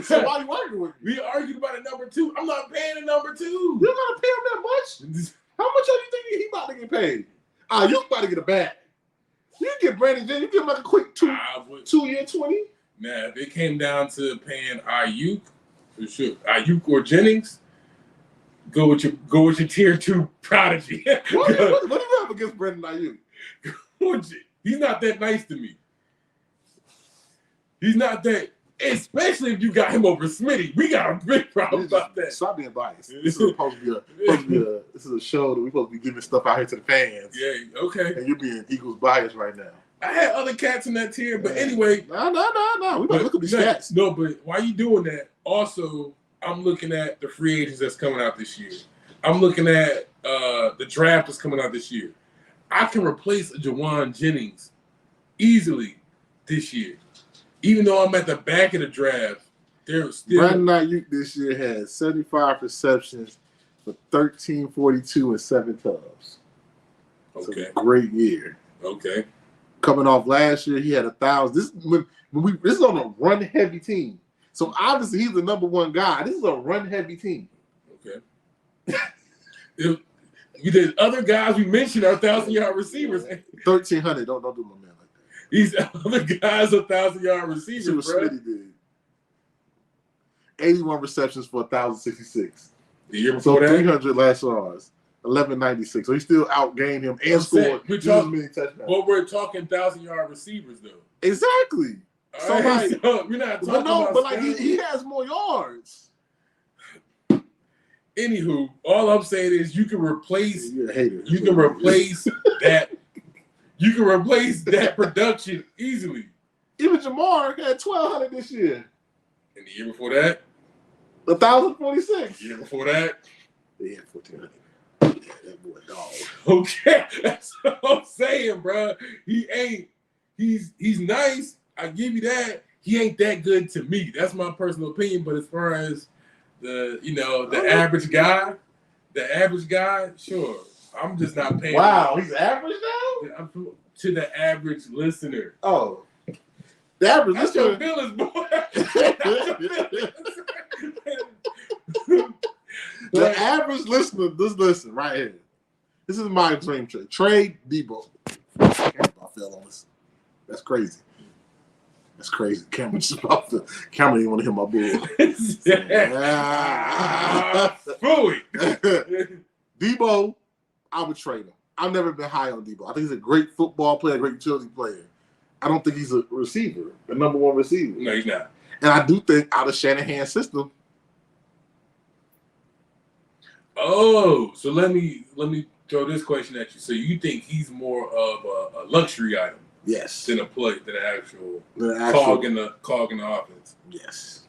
So why you arguing with me? We argued about a number 2. I'm not paying a number 2. You don't gotta pay him that much. How much do you think he about to get paid? You about to get a bag. You get Brandon Jennings, you give him like a quick 2-year 20. Nah, if it came down to paying Ayuk, for sure, Ayuk or Jennings, go with your tier 2 prodigy. What do you have against Brandon Ayuk? He's not that nice to me. He's not that, especially if you got him over Smitty. We got a big problem about that. Stop being biased. This is supposed to be this is a show that we're supposed to be giving stuff out here to the fans. Yeah, okay. And you're being Eagles biased right now. I had other cats in that tier, but anyway. No. We better look at these stats. No, but why you doing that? Also, I'm looking at the free agents that's coming out this year. I'm looking at the draft that's coming out this year. I can replace a Juwan Jennings easily this year. Even though I'm at the back of the draft, there's still. Brandon Ayuk this year had 75 receptions for 1,342 and 7 tubs. Okay. It's a great year. Okay. Coming off last year, he had 1,000. This is on a run heavy team. So obviously he's the number 1 guy. This is a run heavy team. Okay. The other guys we mentioned are 1,000-yard receivers. 1,300. Don't do my man like that. These other guys are 1,000-yard receivers. See what Smitty did. 81 receptions for 1,066. The year before that, 300 last yards, 1,196. So he still outgained him and scored just as many touchdowns. But we're talking 1,000-yard receivers, though. Exactly. So we're not talking about. But like he has more yards. Anywho, all I'm saying is you can replace. You're a hater. You can replace that. You can replace that production easily. Even Jamar had 1,200 this year. And the year before that, 1,046. The year before that, he had 1,400. Yeah, that boy dog. Okay, that's what I'm saying, bro. He ain't. He's nice. I give you that. He ain't that good to me. That's my personal opinion. But as far as the average guy, sure. I'm just not paying. Wow, he's average now? To the average listener. Oh. The average That's listener. your feelings, boy. The average listener, just listen right here. This is my dream trade. Trade Debo. I fell on this. That's crazy. That's crazy. Cameron just about to. Cameron didn't want to hear my bull. Debo, I would trade him. I've never been high on Debo. I think he's a great football player, a great utility player. I don't think he's a receiver, the number 1 receiver. No, he's not. And I do think out of Shanahan's system. Oh, so let me throw this question at you. So you think he's more of a luxury item? Yes. Than an actual cog in the offense. Yes.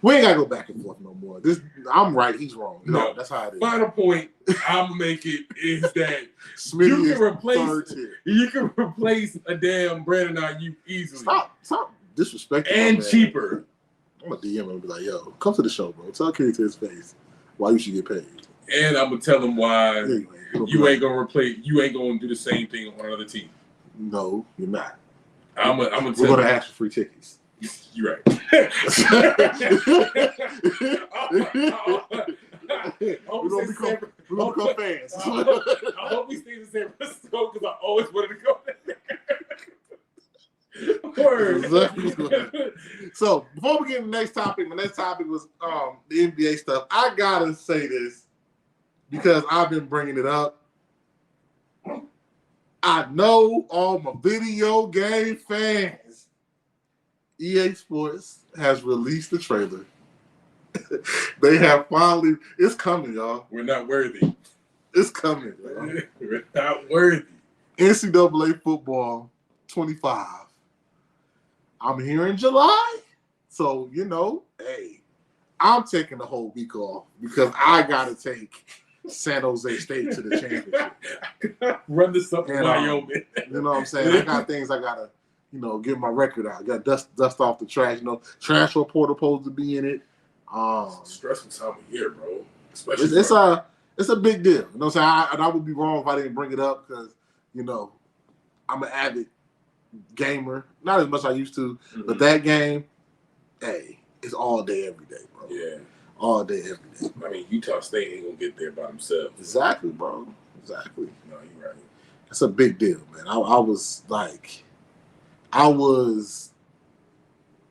We ain't gotta go back and forth no more. I'm right, he's wrong. No, that's how it is. Final point I'm making is that Smitty you can replace a damn Brandon Ayuk easily. Stop disrespecting and cheaper. I'm gonna DM him and be like, yo, come to the show, bro. Tell Kenny to his face why you should get paid. And I'm gonna tell him why you ain't gonna do the same thing on another team. No, you're not. We're gonna ask for free tickets. You're right. We're gonna become fans. I hope we stay in San Francisco because I always wanted to go there. So before we get to the next topic, my next topic was the NBA stuff. I gotta say this because I've been bringing it up. I know all my video game fans. EA Sports has released the trailer They have finally. It's coming, y'all. We're not worthy. It's coming, y'all. We're not worthy. NCAA football 25. I'm here in July, so hey, I'm taking the whole week off because I gotta take San Jose State to the championship. Run this up in Wyoming. You know what I'm saying? I got things I gotta, get my record out. Got dust off the trash. Trash report supposed to be in it. Stressful time of year, bro. Especially it's a big deal. You know what I'm saying? I would be wrong if I didn't bring it up because I'm an avid gamer. Not as much as I used to, but that game, hey, it's all day every day, bro. Yeah. All day, every day. I mean, Utah State ain't gonna get there by themselves. Exactly, bro. Exactly. No, you're right. It's a big deal, man. I was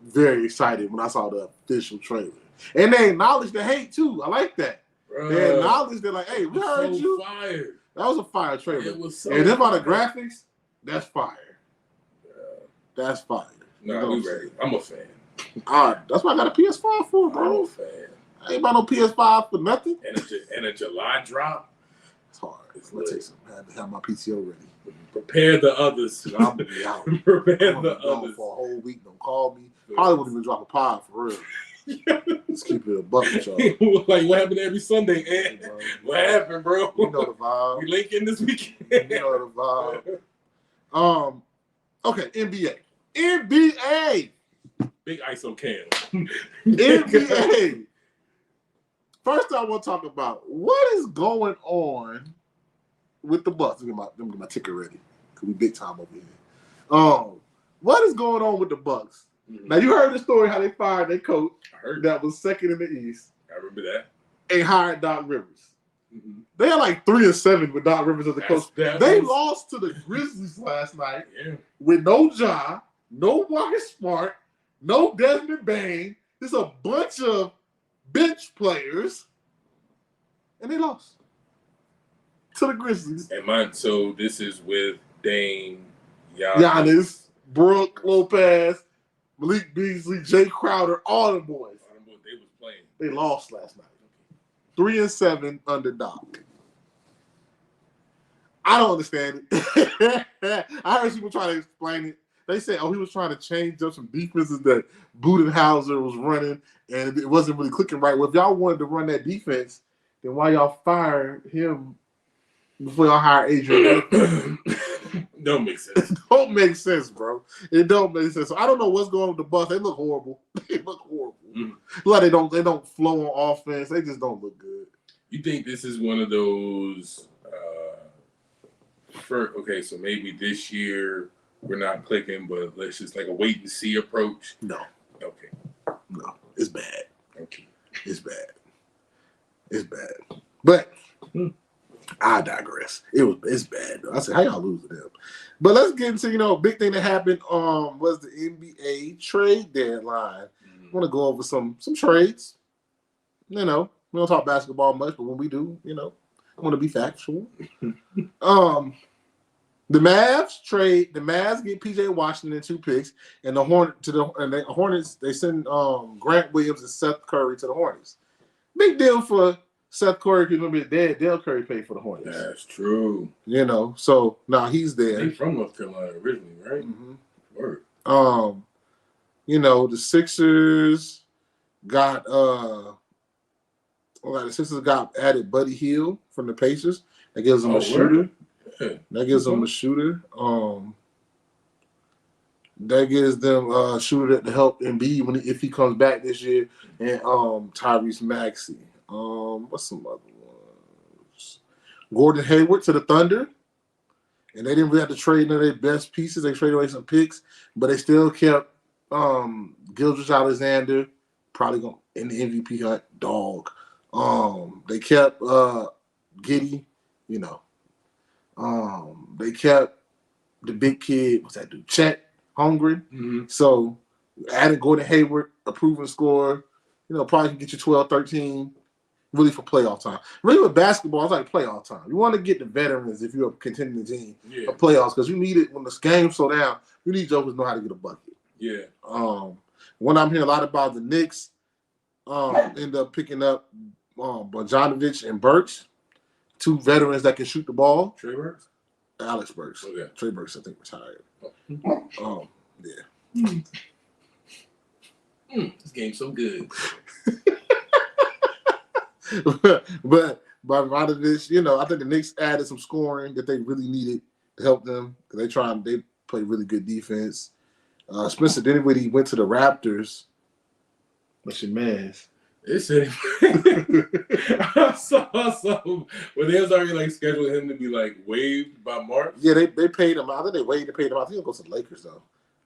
very excited when I saw the official trailer. And they acknowledged the hate, too. I like that. Bruh, they acknowledged they're like, hey, we heard you. Fire. That was a fire trailer. It was so and then by the graphics, that's fire. That's fire. No, we ready. I'm a fan. That's why I got a PS5 for, bro. I'm a fan. I ain't buy no PS5 for nothing. And a July drop. It's hard. It's gonna take some. I have to have my PTO ready. Prepare the others. I'm gonna be out. Prepare the others for a whole week. Don't call me. Probably wouldn't even drop a pod for real. Let's keep it a buck with y'all. Like what happened every Sunday, Ed? Hey, what happened, bro? You know the vibe. We linking this weekend. You know the vibe. Okay, NBA. Big ISO cam. NBA. First, I want to talk about what is going on with the Bucks. Let me get my ticket ready because we big time over here. What is going on with the Bucks? Mm-hmm. Now you heard the story how they fired their coach. I heard that was second in the East. I remember that. And hired Doc Rivers. Mm-hmm. They had like 3-7 with Doc Rivers as the coach. They lost to the Grizzlies last night with no Ja, no Marcus Smart, no Desmond Bain. There's a bunch of bench players, and they lost to the Grizzlies. So this is with Dame, Giannis, Brooke Lopez, Malik Beasley, Jay Crowder, all the boys. They was playing. They lost last night. 3-7 under Doc. I don't understand it. I heard people trying to explain it. They said, he was trying to change up some defenses that Budenhauser was running, and it wasn't really clicking right. Well, if y'all wanted to run that defense, then why y'all fire him before y'all hire Adrian? Don't make sense. It don't make sense, bro. It don't make sense. So I don't know what's going on with the Bucks. They look horrible. They look horrible. Like they don't flow on offense. They just don't look good. You think this is one of those? So maybe this year we're not clicking, but let's just like a wait and see approach. No. Okay. No, it's bad. Okay. It's bad. It's bad. But I digress. It's bad though. I said, how y'all lose to them? But let's get into big thing that happened. Was the NBA trade deadline. I want to go over some trades. We don't talk basketball much, but when we do, I want to be factual. The Mavs get PJ Washington 2 picks, and the Hornets they send Grant Williams and Seth Curry to the Hornets. Big deal for Seth Curry because remember dead. Dale Curry paid for the Hornets. That's true. So now he's there. He's from North Carolina originally, right? Mm-hmm. Word. The Sixers got added Buddy Hield from the Pacers. That gives them a shooter. Yeah. That gives them a shooter. That gives them a shooter to help Embiid if he comes back this year, and Tyrese Maxey. What's some other ones? Gordon Hayward to the Thunder, and they didn't really have to trade none of their best pieces. They traded away some picks, but they still kept Gilgeous Alexander, probably going in the MVP hunt. Dog. They kept Giddey. They kept the big kid. What's that dude? Chet Hungry. Mm-hmm. So adding Gordon Hayward, a proven scorer, probably can get you 12, 13, really for playoff time. Really with basketball, it's like playoff time. You want to get the veterans if you're a contending team of playoffs because you need it when the game's slow down. You need jokers know how to get a bucket. Yeah. When I'm hearing a lot about the Knicks, ended up picking up Bogdanovich and Burks, 2 veterans that can shoot the ball. Trey Burks? Alex Burks. Okay. Trey Burks, I think, retired. This game's so good. but Bogdanovich, I think the Knicks added some scoring that they really needed to help them because they play really good defense. Spencer Dinwiddie went to the Raptors. What's your man's? It said I saw when they was already scheduling him to be waived by March. Yeah, they paid him. I think they waived. They paid him. I think he'll go to the Lakers though.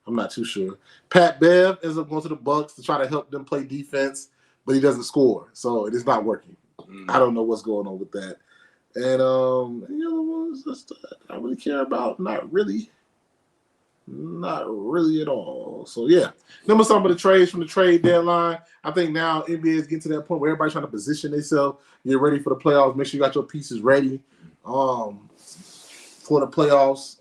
I'm not too sure. Pat Bev ends up going to the Bucks to try to help them play defense, but he doesn't score, so it is not working. I don't know what's going on with that. And the other ones I really care about, not really at all. So yeah, number some of the trades from the trade deadline. I think now NBA is getting to that point where everybody's trying to position themselves, get ready for the playoffs. Make sure you got your pieces ready for the playoffs.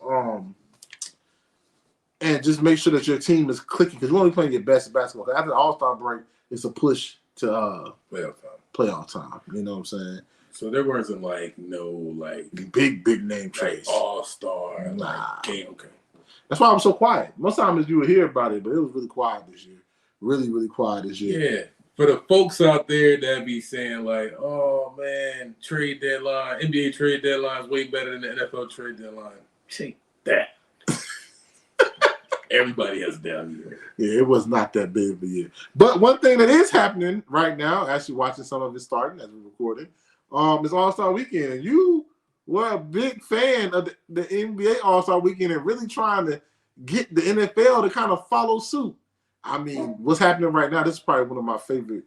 And just make sure that your team is clicking because you're only playing your best basketball. After the All-Star break, it's a push to playoff time. You know what I'm saying? So there wasn't big name trades, All-Star, game. Okay. That's why I'm so quiet. Most times you would hear about it, but it was really quiet this year. Really, really quiet this year. Yeah. For the folks out there that be saying oh man, trade deadline, NBA trade deadline is way better than the NFL trade deadline. Take that. Everybody has a down year. Yeah, it was not that big of a year. But one thing that is happening right now, actually watching some of it starting as we're recording, is All-Star Weekend. And you were a big fan of the NBA All-Star Weekend and really trying to get the NFL to kind of follow suit. I mean, what's happening right now, this is probably one of my favorite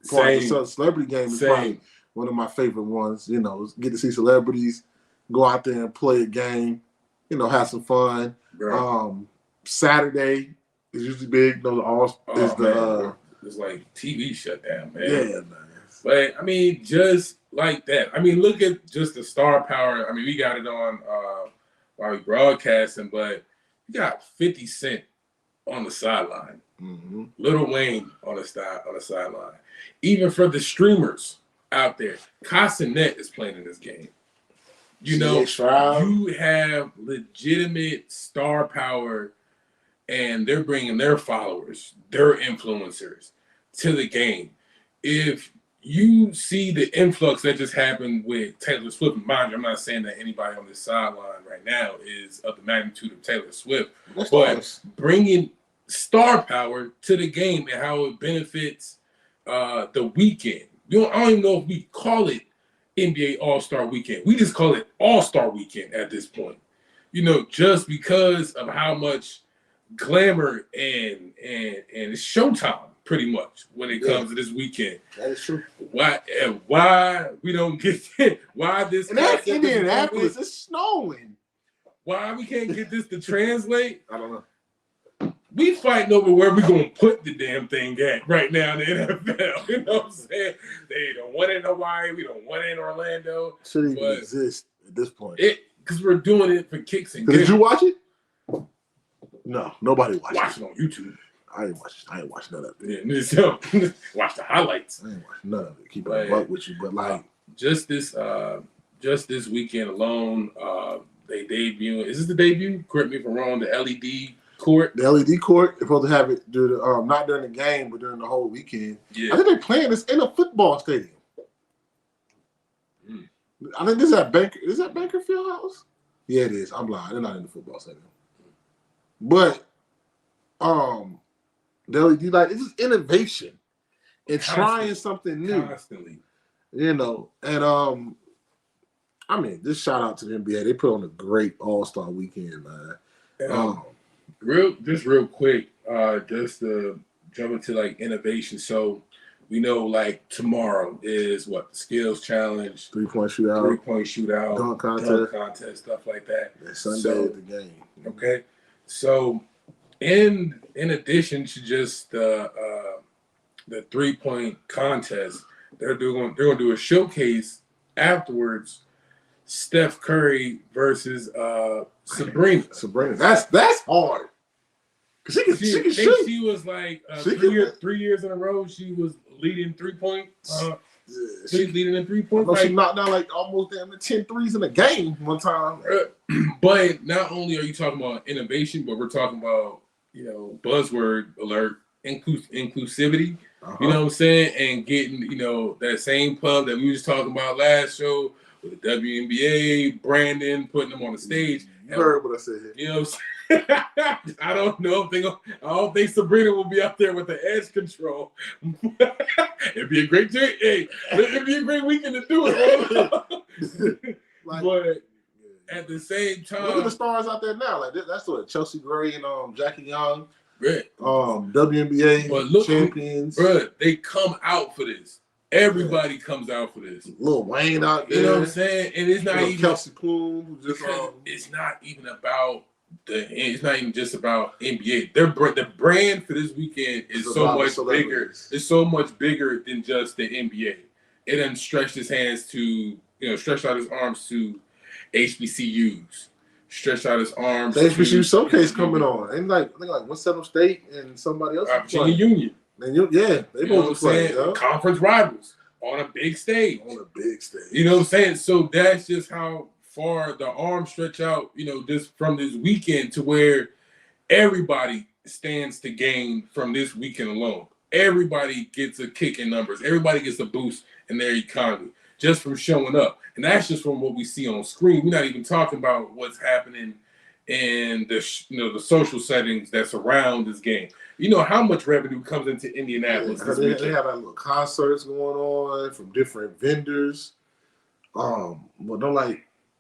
parts. The celebrity game is probably one of my favorite ones. Get to see celebrities go out there and play a game, have some fun. Right. Saturday is usually big. It's like TV shutdown, man. Yeah, man. But I mean, just like that. I mean, look at just the star power. I mean, we got it on while we broadcasting, but we got 50 Cent on the sideline. Mm-hmm. Lil Wayne on the sideline. Even for the streamers out there, Castanet is playing in this game. You have legitimate star power. And they're bringing their followers, their influencers to the game. If you see the influx that just happened with Taylor Swift, mind you, I'm not saying that anybody on this sideline right now is of the magnitude of Taylor Swift, but bringing star power to the game and how it benefits the weekend. I don't even know if we call it NBA All-Star Weekend. We just call it All-Star Weekend at this point. Just because of how much glamour and it's showtime pretty much when it comes to this weekend. That is true. Why we don't get it? Why this? And that's Indianapolis. It's snowing. Why we can't get this to translate? I don't know. We fighting over where we gonna put the damn thing at right now in the NFL. You know what I'm saying? They don't want it in Hawaii. We don't want it in Orlando. Shouldn't even exist at this point. Because we're doing it for kicks and giggles. Did you watch it? No, nobody watched it on YouTube. I ain't watched none of it. Yeah, watch the highlights. I ain't watched none of it. Keep it a buck with you, but just this weekend alone, they debut. Is this the debut? Correct me if I'm wrong. The LED court. The LED court. They're supposed to have it during not during the game, but during the whole weekend. Yeah. I think they're playing this in a football stadium. I think this is at Banker. Is that Banker Fieldhouse? Yeah, it is. I'm lying. They're not in the football stadium. But the LED light, it's just innovation and trying something new. Constantly. And I mean, just shout out to the NBA. They put on a great All-Star Weekend, man. Real quick, just to jump into innovation. So we know tomorrow is the skills challenge, 3-point shootout, dunk contest, stuff like that. And Sunday is the game. Okay. So, in addition to just the 3-point contest, they're going to do a showcase afterwards. Steph Curry versus Sabrina. That's hard. She was like 3 years in a row. She was leading 3-point. She's leading in 3-point. She knocked down like almost 10 threes in a game one time. But not only are you talking about innovation, but we're talking about buzzword alert, inclusivity. You know what I'm saying? And getting that same pub that we was talking about last show with the WNBA, Brandon putting them on the stage. You heard what I said here. You know what I'm saying? I don't know. I don't think Sabrina will be out there with the edge control. It'd be a great day. Hey, it'd be a great weekend to do it. But at the same time, look at the stars out there now. Like that's what Chelsea Gray and Jackie Young, WNBA champions. Bro, they come out for this. Everybody comes out for this. Lil Wayne out there. You know what I'm saying? And it's not even Kelsey Plum. It's not even about. It's not even just about NBA. The brand for this weekend is so much bigger. It's so much bigger than just the NBA. It done stretched his hands to, stretched out his arms to HBCUs. Stretched out his arms. The HBCU showcase coming on. And I think like Winston State and somebody else. Virginia Union. And they both play. Conference rivals on a big stage. You know what I'm saying? So that's just how far the arms stretch out, just from this weekend to where everybody stands to gain from this weekend alone. Everybody gets a kick in numbers. Everybody gets a boost in their economy just from showing up. And that's just from what we see on screen. We're not even talking about what's happening in the social settings that surround this game. You know how much revenue comes into Indianapolis this weekend. They have little concerts going on from different vendors.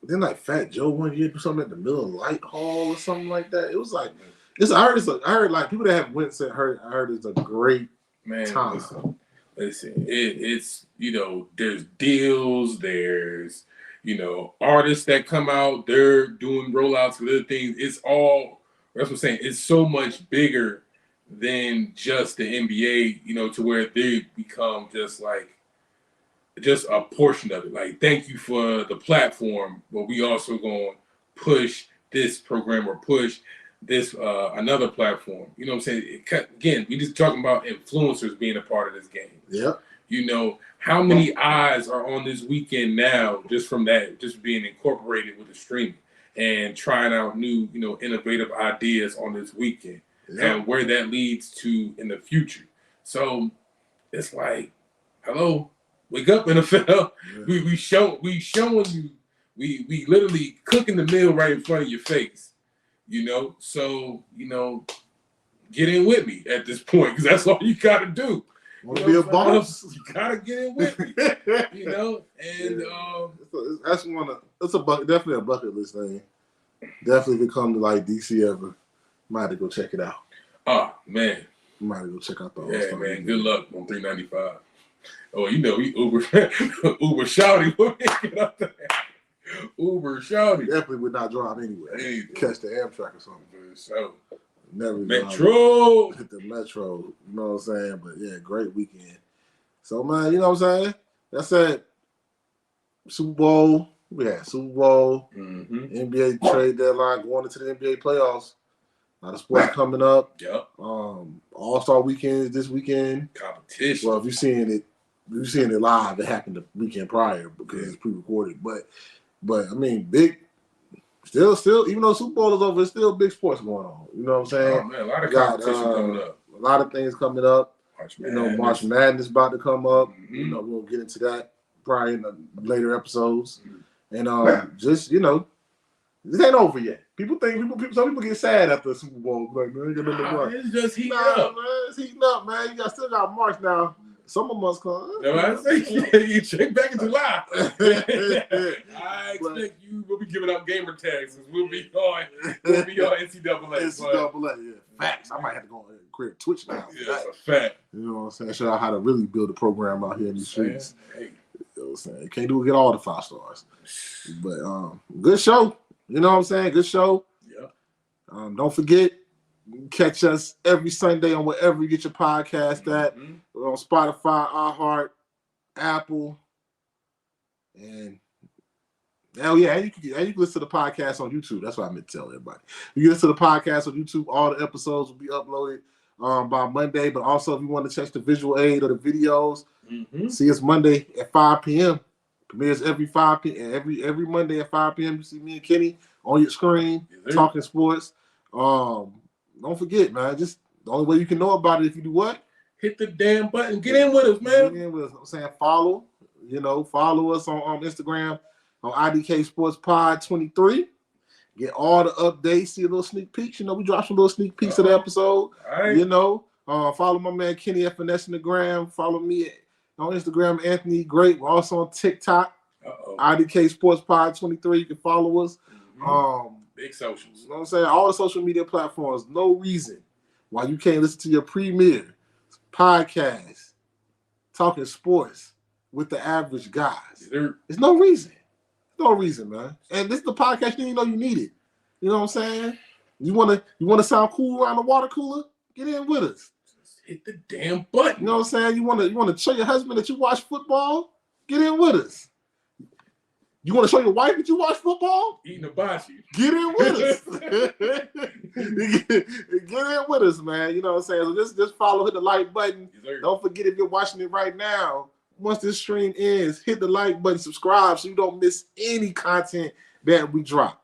Then like Fat Joe one year do something at the Miller Lite Hall or something like that. It was like I heard like people that have went said I heard it's a great time. Listen, it's there's deals, there's artists that come out, they're doing rollouts with other things. It's all that's what I'm saying. It's so much bigger than just the NBA, to where they become just a portion of it. Like, thank you for the platform, but we also going to push this program or push this another platform. You know what I'm saying? Again, we just talking about influencers being a part of this game. Yeah. How many eyes are on this weekend now just from that, just being incorporated with the streaming and trying out new, innovative ideas on this weekend and where that leads to in the future. So it's like, hello. Wake up, NFL. Yeah. We showing you, we literally cooking the meal right in front of your face, So, get in with me at this point because that's all you got to do. Want to be a boss? You got to get in with me, And that's definitely a bucket list thing. Definitely if it come to like DC ever, might have to go check it out. Oh man, might have to go check out the Allstar. Yeah, man. Good luck on 395. Oh, we Uber shouty. Uber shouty. Definitely would not drive anywhere. Catch the Amtrak or something. So never Metro. Hit the Metro. You know what I'm saying? But yeah, great weekend. So man, you know what I'm saying? That's it. Super Bowl. We had Super Bowl. Mm-hmm. NBA trade deadline going into the NBA playoffs. A lot of sports coming up. Yep. All-Star Weekend this weekend. Competition. Well, if you're seeing it live, it happened the weekend prior because it's pre-recorded. But I mean, big. Still, even though Super Bowl is over, it's still big sports going on. You know what I'm saying? Oh man, a lot of competition coming up. A lot of things coming up. March Madness about to come up. Mm-hmm. We'll get into that probably in the later episodes. Mm-hmm. This ain't over yet. Some people get sad after the Super Bowl. Like, man, it's just heating up. Man, it's heating up, man. You still got March now. Summer months come. No, I say you check back in July. I expect you will be giving out gamer tags. We'll be on NCAA. NCAA, yeah. Facts. I might have to go and create a Twitch now. Yeah, that's a fact. You know what I'm saying? Show out how to really build a program out here in the streets. Hey. You know what I'm saying? You can't get all the 5 stars. But good show. You know what I'm saying? Good show. Yeah. Don't forget, catch us every Sunday on wherever you get your podcast at. Mm-hmm. We're on Spotify, iHeart, Apple, and Hell yeah, and you can listen to the podcast on YouTube. That's what I meant to tell everybody. You can listen to the podcast on YouTube. All the episodes will be uploaded by Monday. But also, if you want to check the visual aid or the videos, see us Monday at 5 p.m. Premieres every 5 p.m. Every Monday at 5 p.m. You see me and Kenny on your screen talking sports. Don't forget, man. Just the only way you can know about it if you do what? Hit the damn button. Get in with us, man. Get in with us. I'm saying follow. Follow us on Instagram on IDK Sports Pod 23. Get all the updates. See a little sneak peeks. We drop some little sneak peeks of the episode. All right. Follow my man Kenny at Finesse in the Gram. Follow me on Instagram, Anthony Great. We're also on TikTok. IDK Sports Pod 23. You can follow us. Big socials. You know what I'm saying? All the social media platforms. No reason why you can't listen to your premier podcast talking sports with the average guys. There's no reason. No reason, man. And this is the podcast you didn't know you needed. You know what I'm saying? You wanna sound cool around the water cooler? Get in with us. Just hit the damn button. You know what I'm saying? You wanna show your husband that you watch football? Get in with us. You want to show your wife that you watch football? Eating a hibachi. Get in with us. Get in with us, man. You know what I'm saying? So just follow, hit the like button. Don't forget, if you're watching it right now, once this stream ends, hit the like button, subscribe so you don't miss any content that we drop.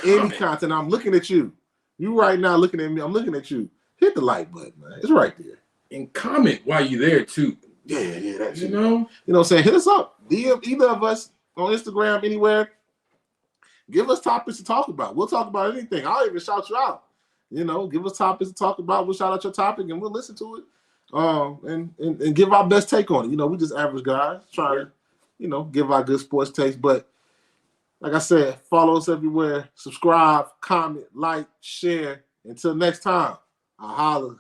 Any content. I'm looking at you. You right now looking at me. I'm looking at you. Hit the like button, man. It's right there. And comment while you're there, too. Yeah, that's you know? You know what I'm saying? Hit us up. DM either of us on Instagram, anywhere. Give us topics to talk about. We'll talk about anything. I'll even shout you out. Give us topics to talk about. We'll shout out your topic and we'll listen to it. And give our best take on it. We just average guys trying to, give our good sports takes. But like I said, follow us everywhere. Subscribe, comment, like, share. Until next time, I'll holler.